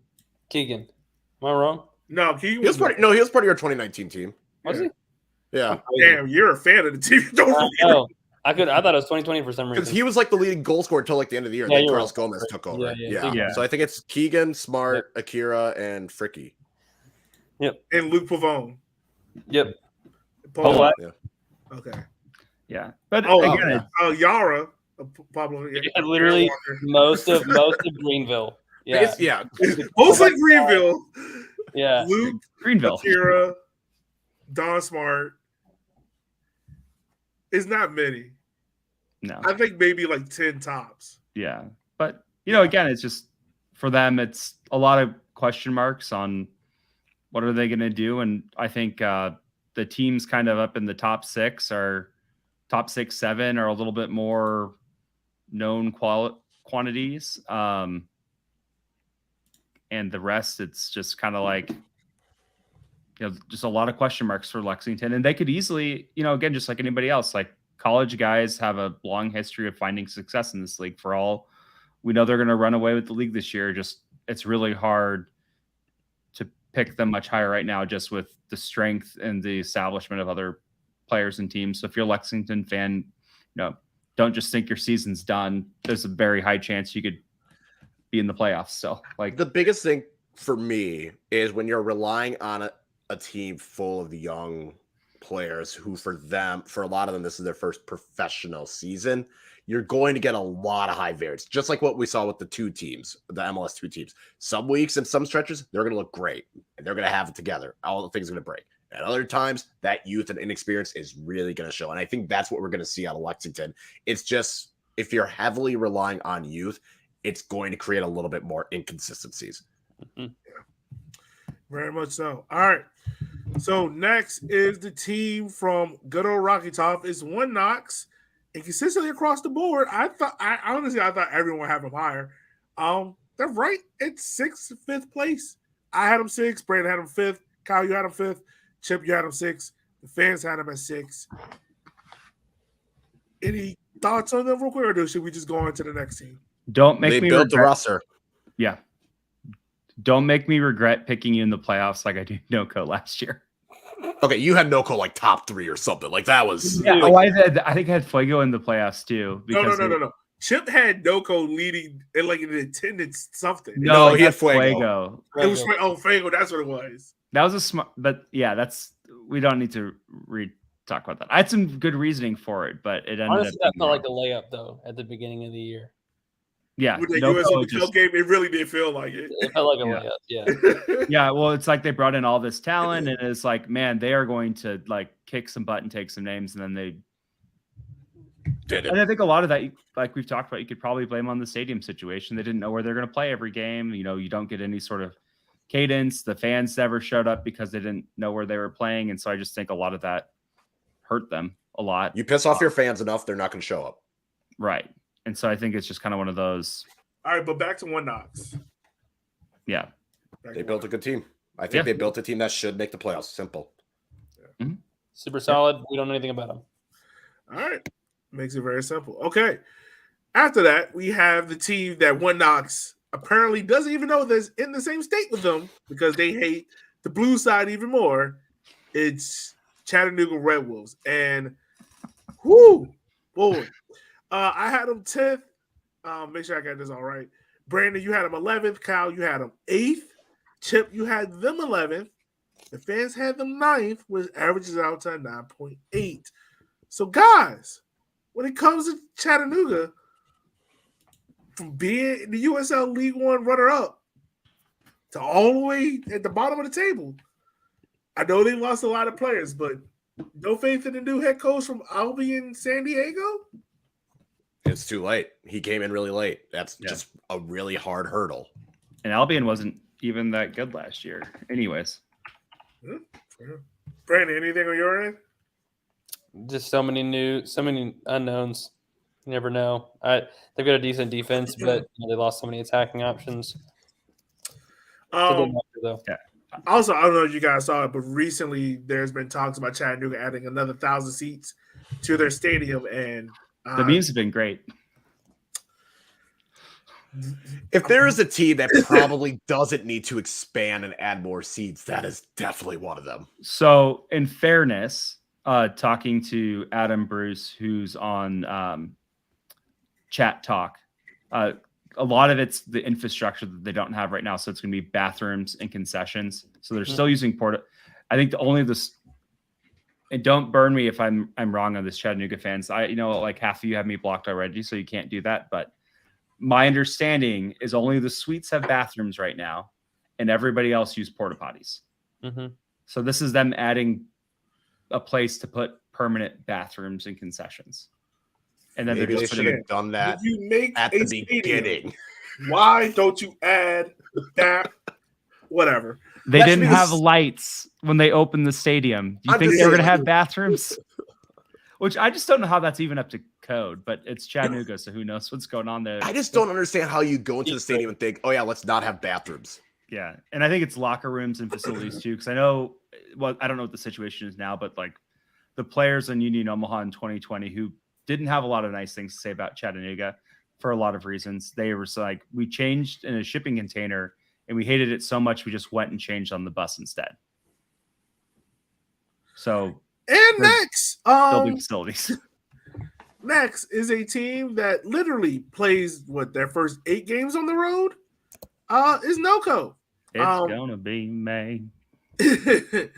Keegan. Am I wrong? No, Keegan He was was part. No, he was part of your 2019 team. Was Yeah. he? Yeah, Damn, you're a fan of the team. Don't I forget. know. I thought it was 2020 for some because reason. he was like the leading goal scorer until like the end of the year. Yeah, then you're Carlos right. Gomez took over. Yeah. Yeah. So I think it's Keegan, Smart, Akira, and Fricky. And Luke Pavone. Yep. Paul. Yeah. Okay. Yeah. But Oh, again, Yara. Pablo. Yeah, literally most of Greenville. Yeah. Yeah. Mostly Greenville. Yeah. Luke, Greenville. Akira, Don Smart. It's not many. No. I think maybe like 10 tops. Yeah. But, you know, again, it's just for them, it's a lot of question marks on what are they going to do. And I think the teams kind of up in the top 6, 7 are a little bit more known quantities. And the rest, it's just kind of like, you know, just a lot of question marks for Lexington. And they could easily, you know, again, just like anybody else, like college guys have a long history of finding success in this league. For all we know, they're going to run away with the league this year. Just it's really hard to pick them much higher right now, just with the strength and the establishment of other players and teams. So if you're a Lexington fan, you know, don't just think your season's done. There's a very high chance you could be in the playoffs. So like The biggest thing for me is when you're relying on a team full of young players who for a lot of them, this is their first professional season. You're going to get a lot of high variance, just like what we saw with the two teams, the MLS 2 teams. Some weeks and some stretches, they're going to look great and they're going to have it together. All the things are going to break. At other times, that youth and inexperience is really going to show. And I think that's what we're going to see out of Lexington. It's just, if you're heavily relying on youth, it's going to create a little bit more inconsistencies. Very much so. All right. So next is the team from good old Rocky Top. It's One Knox. And consistently across the board, I thought everyone would have them higher. They're right at 5th place. I had them 6. Brandon had them 5th. Kyle, you had them 5th. Chip, you had them 6th. The fans had them at 6. Any thoughts on them real quick, or should we just go on to the next team? don't make They me built the regret, roster. yeah. Don't make me regret picking you in the playoffs like I did NoCo last year. Okay, you had NoCo like top 3 or something. Like that was Yeah, like, I think I had Fuego in the playoffs too. No. Chip had Noko leading in like an attendance something. No, he he had had Fuego. It was Fago. That's what it was. That was a smart, but yeah, we don't need to talk about that. I had some good reasoning for it, but it ended Honestly, that up felt being like a layup though at the beginning of the year. yeah, With the NoCo US Open just- Cup game, it really did feel like it. It felt like a Yeah. layup. Yeah. yeah. Well, it's like they brought in all this talent, and it's like, man, they are going to like kick some butt and take some names, and then they. did And it. I think a lot of that, like we've talked about, you could probably blame on the stadium situation. They didn't know where they're going to play every game. You know, you don't get any sort of cadence. The fans never showed up because they didn't know where they were playing, and so I just think a lot of that hurt them a lot. You piss off your fans enough, they're not going to show up. Right. And so I think it's just kind of one of those. All right, but back to One Knox. Yeah. They built a good team. I think Yeah. they built a team that should make the playoffs. Simple. Super solid. We don't know anything about him. All right, makes it very simple. Okay, after that we have the team that One Knox apparently doesn't even know that's in the same state with them because they hate the blue side even more. It's Chattanooga Red Wolves, and whoo, boy, I had them 10th. Make sure I got this all right. Brandon, you had them 11th. Kyle, you had them 8th. Chip, you had them 11th. The fans had them 9th, which averages out to 9.8. So, guys, when it comes to Chattanooga, from being the USL League One runner-up to all the way at the bottom of the table, I know they lost a lot of players, but no faith in the new head coach from Albion San Diego? It's too late. He came in really late. That's just a really hard hurdle. And Albion wasn't even that good last year. Anyways. Brandon, anything on your end? Just so many unknowns. You never know. They've got a decent defense, but they lost so many attacking options. Though. Yeah. Also, I don't know if you guys saw it, but recently there's been talks about Chattanooga adding another 1,000 seats to their stadium, and the memes have been great. If there is a team that probably doesn't need to expand and add more seats, that is definitely one of them. So, in fairness, talking to Adam Bruce, who's on Chat Talk, a lot of it's the infrastructure that they don't have right now. So it's going to be bathrooms and concessions. So they're still using I think and don't burn me if I'm wrong on this, Chattanooga fans. Like half of you have me blocked already, so you can't do that. But my understanding is only the suites have bathrooms right now, and everybody else use porta potties. Mm-hmm. So this is them adding a place to put permanent bathrooms and concessions. And then Maybe they're they just should have done that if you make at the beginning. Why don't you add that? Whatever. They didn't have lights when they opened the stadium. Do you think they were going to have bathrooms? Which I just don't know how that's even up to code, but it's Chattanooga, so who knows what's going on there. I just don't understand how you go into the stadium and think, oh, yeah, let's not have bathrooms. Yeah, and I think it's locker rooms and facilities too, because I know, I don't know what the situation is now, but like the players in Union Omaha in 2020 who didn't have a lot of nice things to say about Chattanooga for a lot of reasons. They were like, we changed in a shipping container and we hated it so much we just went and changed on the bus instead. So and next, building facilities. Next is a team that literally plays their first 8 games on the road. Is NoCo. It's gonna be May. This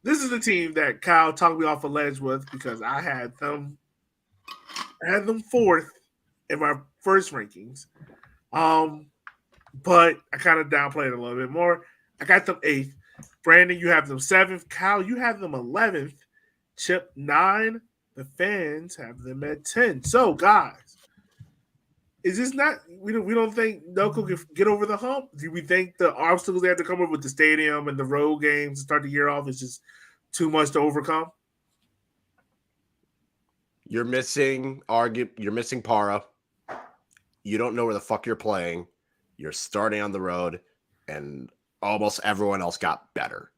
is the team that Kyle talked me off a ledge with because I had them 4th in my first rankings. But I kind of downplayed it a little bit more. I got them 8th. Brandon, you have them 7th. Kyle, you have them 11th. Chip 9. The fans have them at 10. So, guys, is this not? We don't think NoCo can get over the hump? Do we think the obstacles they have to come up with the stadium and the road games to start the year off is just too much to overcome? You're missing Para. You don't know where the fuck you're playing. You're starting on the road, and almost everyone else got better.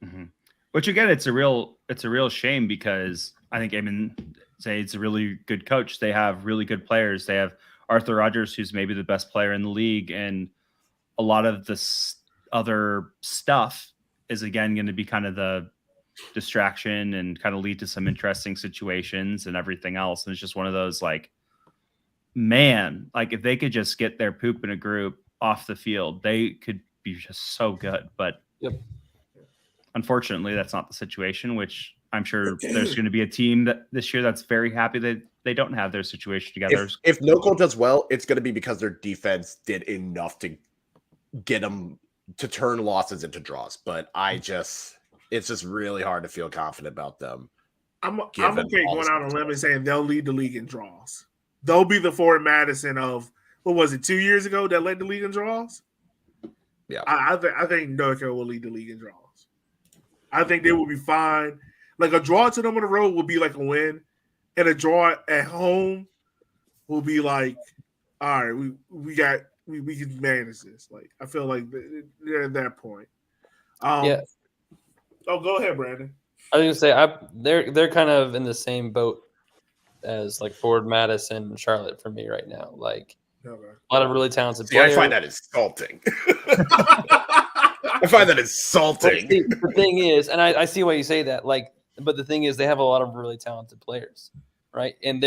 Mm-hmm. Which again, it's a real shame because I think it's a really good coach. They have really good players. They have Arthur Rogers, who's maybe the best player in the league, and a lot of this other stuff is again going to be kind of the distraction and kind of lead to some interesting situations and everything else. And it's just one of those like, man, like if they could just get their poop in a group off the field, they could be just so good. But unfortunately, that's not the situation, which I'm sure there's going to be a team that this year that's very happy that they don't have their situation together. If NoCo does well, it's going to be because their defense did enough to get them to turn losses into draws. But it's just really hard to feel confident about them. I'm okay going out on a limb and saying they'll lead the league in draws. They'll be the Forward Madison of, what was it, 2 years ago that led the league in draws? Yeah. I think NoCo will lead the league in draws. I think they will be fine. Like a draw to them on the road will be like a win, and a draw at home will be like, all right, we can manage this. Like I feel like they're at that point. Yeah. Oh, go ahead, Brandon. I was gonna say they're kind of in the same boat as like Forward Madison and Charlotte for me right now. Like a lot of really talented players. I find that insulting. I find that insulting. The thing is, and I see why you say that. Like, but the thing is, they have a lot of really talented players, right? And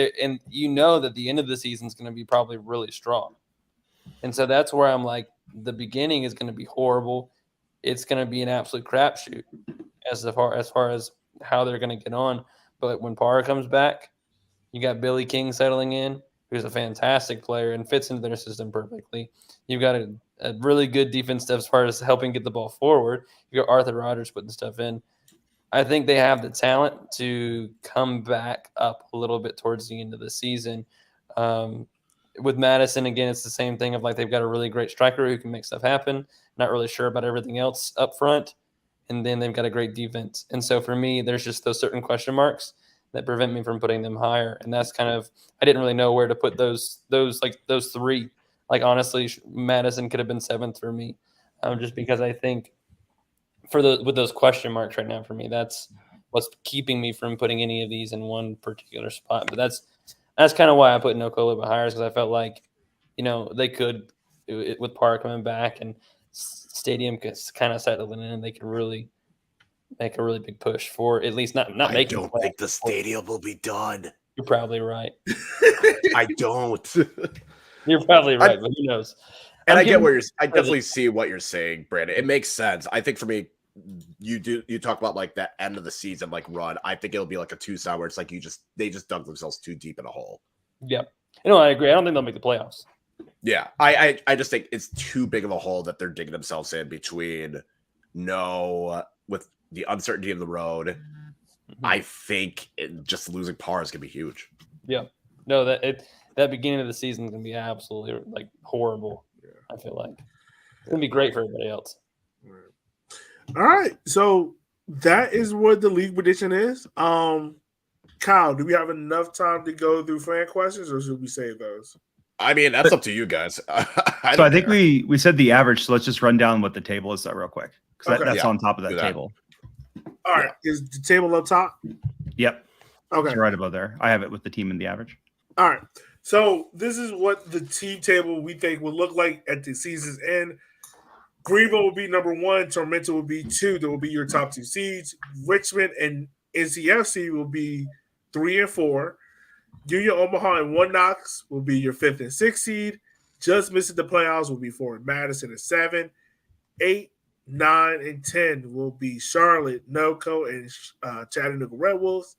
you know that the end of the season is going to be probably really strong. And so that's where I'm like, the beginning is going to be horrible. It's going to be an absolute crapshoot as far as how they're going to get on. But when Parra comes back, you got Billy King settling in, who's a fantastic player and fits into their system perfectly. You've got a really good defense as far as helping get the ball forward. You got Arthur Rodgers putting stuff in. I think they have the talent to come back up a little bit towards the end of the season. With Madison, again, it's the same thing of like they've got a really great striker who can make stuff happen. Not really sure about everything else up front. And then they've got a great defense. And so for me, there's just those certain question marks that prevent me from putting them higher. And that's kind of, I didn't really know where to put those three. Like, honestly, Madison could have been 7th for me, just because I think with those question marks right now for me, that's what's keeping me from putting any of these in one particular spot. But that's kind of why I put NoCo a little bit higher, because I felt like, they could, with Parra coming back and Stadium could kind of settle in, and they could really make a really big push for at least not making. I don't think the Stadium will be done. You're probably right. I don't. You're probably right, but who knows? And I definitely see what you're saying, Brandon. It makes sense. I think for me, you talk about like that end of the season, like run. I think it'll be like a Tucson where it's like they just dug themselves too deep in a hole. Yep. I agree. I don't think they'll make the playoffs. Yeah. I just think it's too big of a hole that they're digging themselves in between with the uncertainty of the road. Mm-hmm. I think just losing Parra is gonna be huge. Yeah. No, that beginning of the season is gonna be absolutely like horrible. Yeah. I feel like it's gonna be great for everybody else. All right, so that is what the league prediction is. Kyle, do we have enough time to go through fan questions, or should we save those? I mean, that's up to you guys. I think we said the average, so let's just run down what the table is real quick, because that's on top of that table. All right, is the table up top? Yep. Okay, it's right above there. I have it with the team and the average. All right, so this is what the team table we think will look like at the season's end. Greenville will be number 1. Tormenta will be 2. There will be your top 2 seeds. Richmond and NCFC will be 3 and 4. Union Omaha and One Knox will be your 5th and 6th seed. Just missing the playoffs will be 4 and Madison and 7. 8, 9, and 10 will be Charlotte, NoCo, and Chattanooga Red Wolves.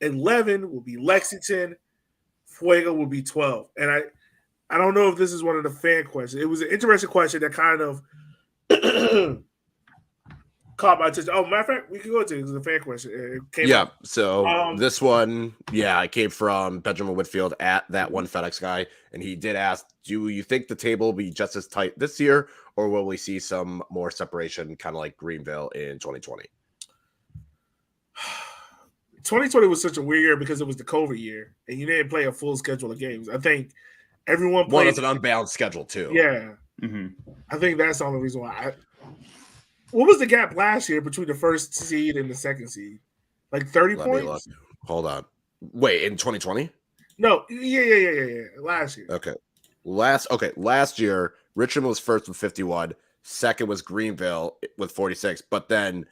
11 will be Lexington. Fuego will be 12. And I don't know if this is one of the fan questions. It was an interesting question that kind of caught my attention. Oh, matter of fact, we can go to it. It was a fan question. So this one, it came from Benjamin Whitfield at that one FedEx guy, and he did ask, do you think the table will be just as tight this year, or will we see some more separation, kind of like Greenville in 2020? 2020 was such a weird year because it was the COVID year, and you didn't play a full schedule of games. I think everyone played. Well, it's an unbalanced schedule too. Yeah. Mm-hmm. I think that's the only reason why. What was the gap last year between the 1st seed and the 2nd seed? Like 30 points? Hold on. Wait, in 2020? No. Yeah. Last year. Okay. Last year, Richmond was 1st with 51. 2nd was Greenville with 46. But then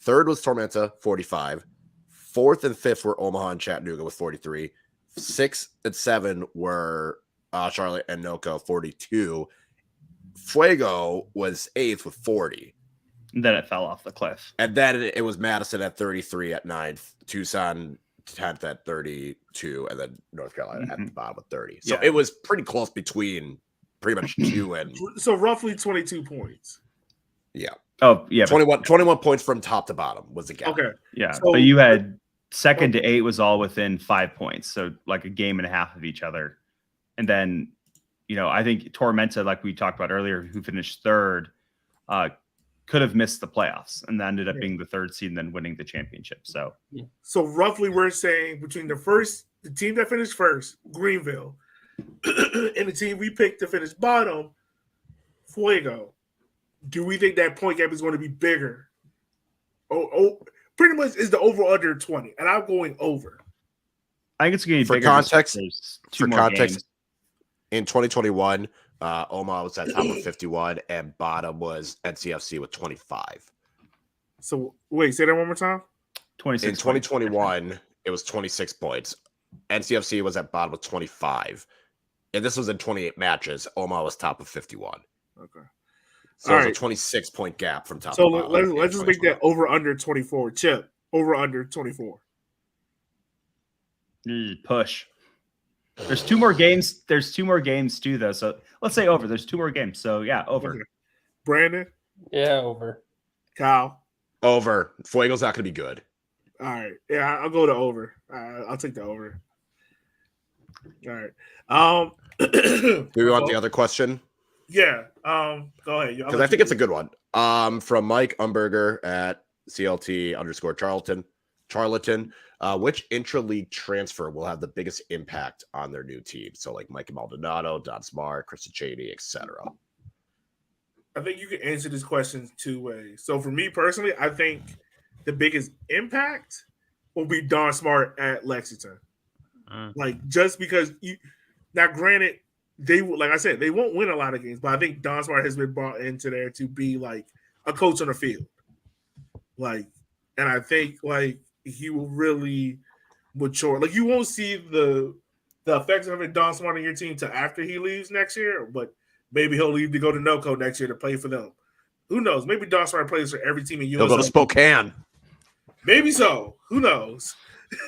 3rd was Tormenta, 45. 4th and 5th were Omaha and Chattanooga with 43. 6 and 7 were Charlotte and NoCo, 42. Fuego was 8th with 40. And then it fell off the cliff. And then it was Madison at 33 at 9th, Tucson 10th at 32, and then North Carolina at the bottom with 30. So it was pretty close between pretty much 2 and... So roughly 22 points. Yeah. Oh, yeah. 21 points from top to bottom was the gap. Okay. Yeah, so, but you had 2nd to 8 was all within 5 points. So like a game and a half of each other. And then, I think Tormenta, like we talked about earlier, who finished 3rd, could have missed the playoffs and ended up being the 3rd seed and then winning the championship. So roughly we're saying between the team that finished 1st, Greenville, and the team we picked to finish bottom, Fuego, do we think that point gap is going to be bigger? Pretty much is the over under 20, and I'm going over. I think it's going to be bigger. For context, in 2021, Omaha was at top of 51, and bottom was NCFC with 25. So wait, say that one more time. 26. In 2021, it was 26 points. NCFC was at bottom of 25. And this was in 28 matches. Omaha was top of 51. Okay. So All it right. was a 26-point gap from top So to bottom. let's just make that over under 24. Chip, over under 24. Push. There's 2 more games. There's 2 more games too, though. So let's say over. There's 2 more games. So yeah, over. Okay. Brandon, Yeah, over. Kyle. Over. Fuego's not going to be good. All right. Yeah, I'll go to over. I'll take the over. All right. Do we want the other question? Yeah. Go ahead. Because I think it's a good one. From Mike Umberger at CLT_Charlatan. Which intra-league transfer will have the biggest impact on their new team? So like Mike Maldonado, Don Smart, Krista Cheney, etc. I think you can answer this question 2 ways. So for me personally, I think the biggest impact will be Don Smart at Lexington. Like just because now granted, they like I said, they won't win a lot of games, but I think Don Smart has been brought into there to be like a coach on the field. Like, and I think like he will really mature. Like you won't see the effects of it, Don Smart on your team till after he leaves next year, but maybe he'll leave to go to NoCo next year to play for them. Who knows? Maybe Don Smart plays for every team in USL. He'll go to Spokane. Maybe so. Who knows?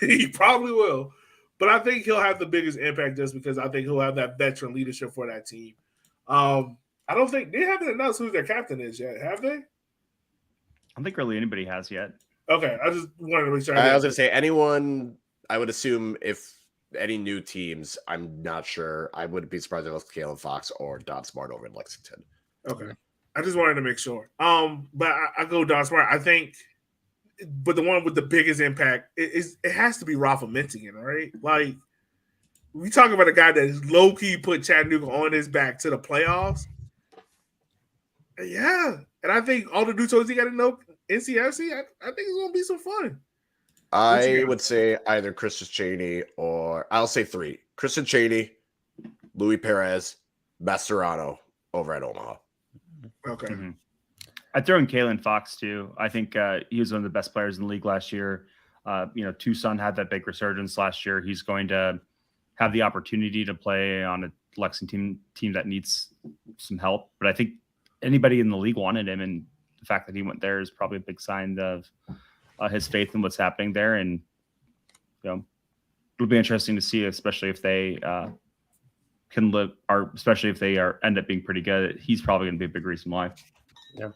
He probably will. But I think he'll have the biggest impact just because I think he'll have that veteran leadership for that team. I don't think they haven't announced who their captain is yet, have they? I don't think really anybody has yet. Okay, I just wanted to make sure. I was going to say anyone. I would assume if any new teams, I'm not sure. I wouldn't be surprised if it was Kalen Fox or Don Smart over in Lexington. Okay, I just wanted to make sure. But I go Don Smart. I think, but the one with the biggest impact it has to be Rafa Mentigan, right? Like we talk about a guy that is low key put Chattanooga on his back to the playoffs. Yeah, and I think all the new toys he got to know NCFC. I think it's gonna be some fun. I would say either Krista Cheney or I'll say 3: Krista Cheney, Louis Perez, Mascherano over at Omaha. Okay. Mm-hmm. I'd throw in Kalen Fox too. I think he was one of the best players in the league last year. Tucson had that big resurgence last year. He's going to have the opportunity to play on a Lexington team that needs some help. But I think anybody in the league wanted him, and the fact that he went there is probably a big sign of his faith in what's happening there. And it'll be interesting to see, especially if they can live, or especially if they end up being pretty good. He's probably going to be a big reason why. Yeah,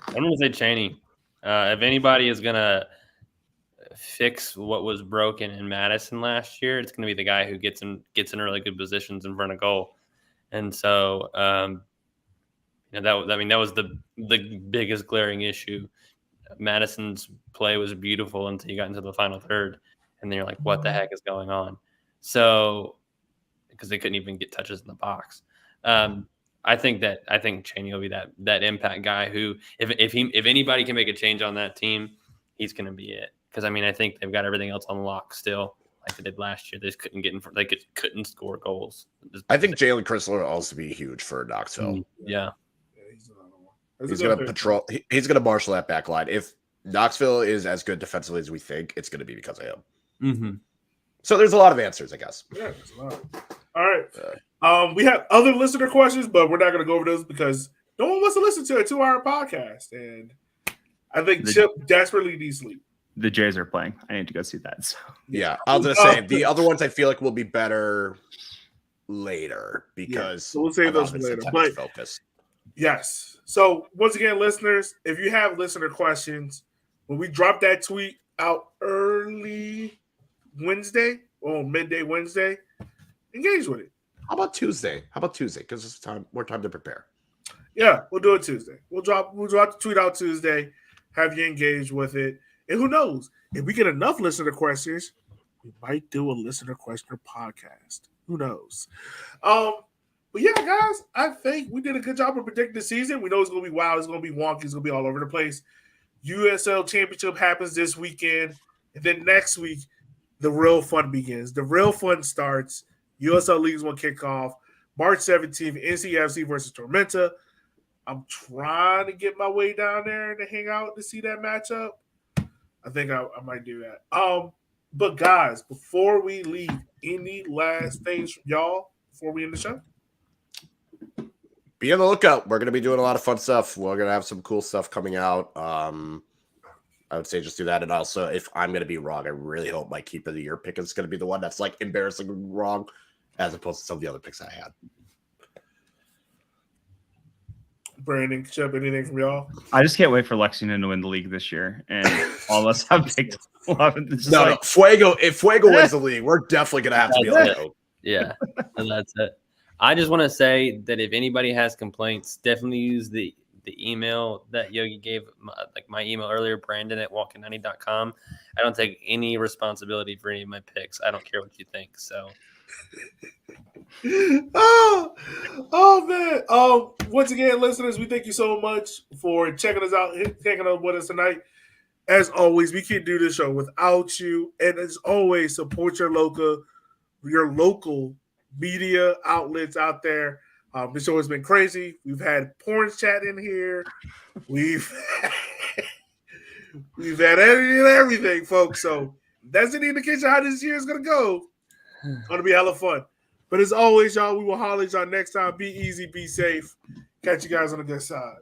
I'm going to say Cheney. If anybody is going to fix what was broken in Madison last year, it's going to be the guy who gets in really good positions in front of goal. And so, that was the biggest glaring issue. Madison's play was beautiful until you got into the final third, and then you're like, what the heck is going on? So, because they couldn't even get touches in the box. I think Cheney will be that impact guy who, if anybody can make a change on that team, he's going to be it. Because I think they've got everything else on lock still, like they did last year. They just couldn't get in front. They couldn't score goals. I think Jalen Chrysler will also be huge for Knoxville. Yeah. He's going to patrol. He's going to marshal that back line. If Knoxville is as good defensively as we think, it's going to be because of him. Mm-hmm. So there's a lot of answers, I guess. Yeah, there's a lot. All right. We have other listener questions, but we're not going to go over those because no one wants to listen to a 2-hour podcast. And I think Chip desperately needs sleep. The Jays are playing. I need to go see that. So. Yeah, I was going to say the other ones I feel like will be better later because so we'll save those for later. But focus. Yes. So once again, listeners, if you have listener questions, when we drop that tweet out early Wednesday or midday Wednesday, engage with it. How about Tuesday? Because it's more time to prepare. Yeah, we'll do it Tuesday. We'll drop the tweet out Tuesday, have you engage with it. And who knows? If we get enough listener questions, we might do a listener question podcast. Who knows? But yeah, guys, I think we did a good job of predicting the season. We know it's going to be wild. It's going to be wonky. It's going to be all over the place. USL Championship happens this weekend. And then next week, the real fun begins. The real fun starts. USL Leagues will kick off March 17th, NCFC versus Tormenta. I'm trying to get my way down there to hang out to see that matchup. I think I might do that. But guys, before we leave, any last things from y'all before we end the show? Be on the lookout. We're gonna be doing a lot of fun stuff. We're gonna have some cool stuff coming out. I would say just do that. And also, if I'm gonna be wrong, I really hope my keep of the year pick is gonna be the one that's like embarrassingly wrong, as opposed to some of the other picks I had. Brandon, Chip, anything from y'all? I just can't wait for Lexington to win the league this year, and all of us have picked. No, Fuego. If Fuego wins the league, we're definitely gonna have to be on the road. Yeah, and that's it. I just want to say that if anybody has complaints, definitely use the email that Yogi gave, my email earlier, Brandon@walking90.com. I don't take any responsibility for any of my picks. I don't care what you think. So, oh man. Once again, listeners, we thank you so much for checking us out, hanging out with us tonight. As always, we can't do this show without you. And as always, support your local media outlets out there. This show has been crazy. We've had porn chat in here. We've had everything, folks. So that's an indication how this year is gonna go. It's gonna be hella fun. But as always, y'all, we will holler at y'all next time. Be easy, be safe. Catch you guys on the good side.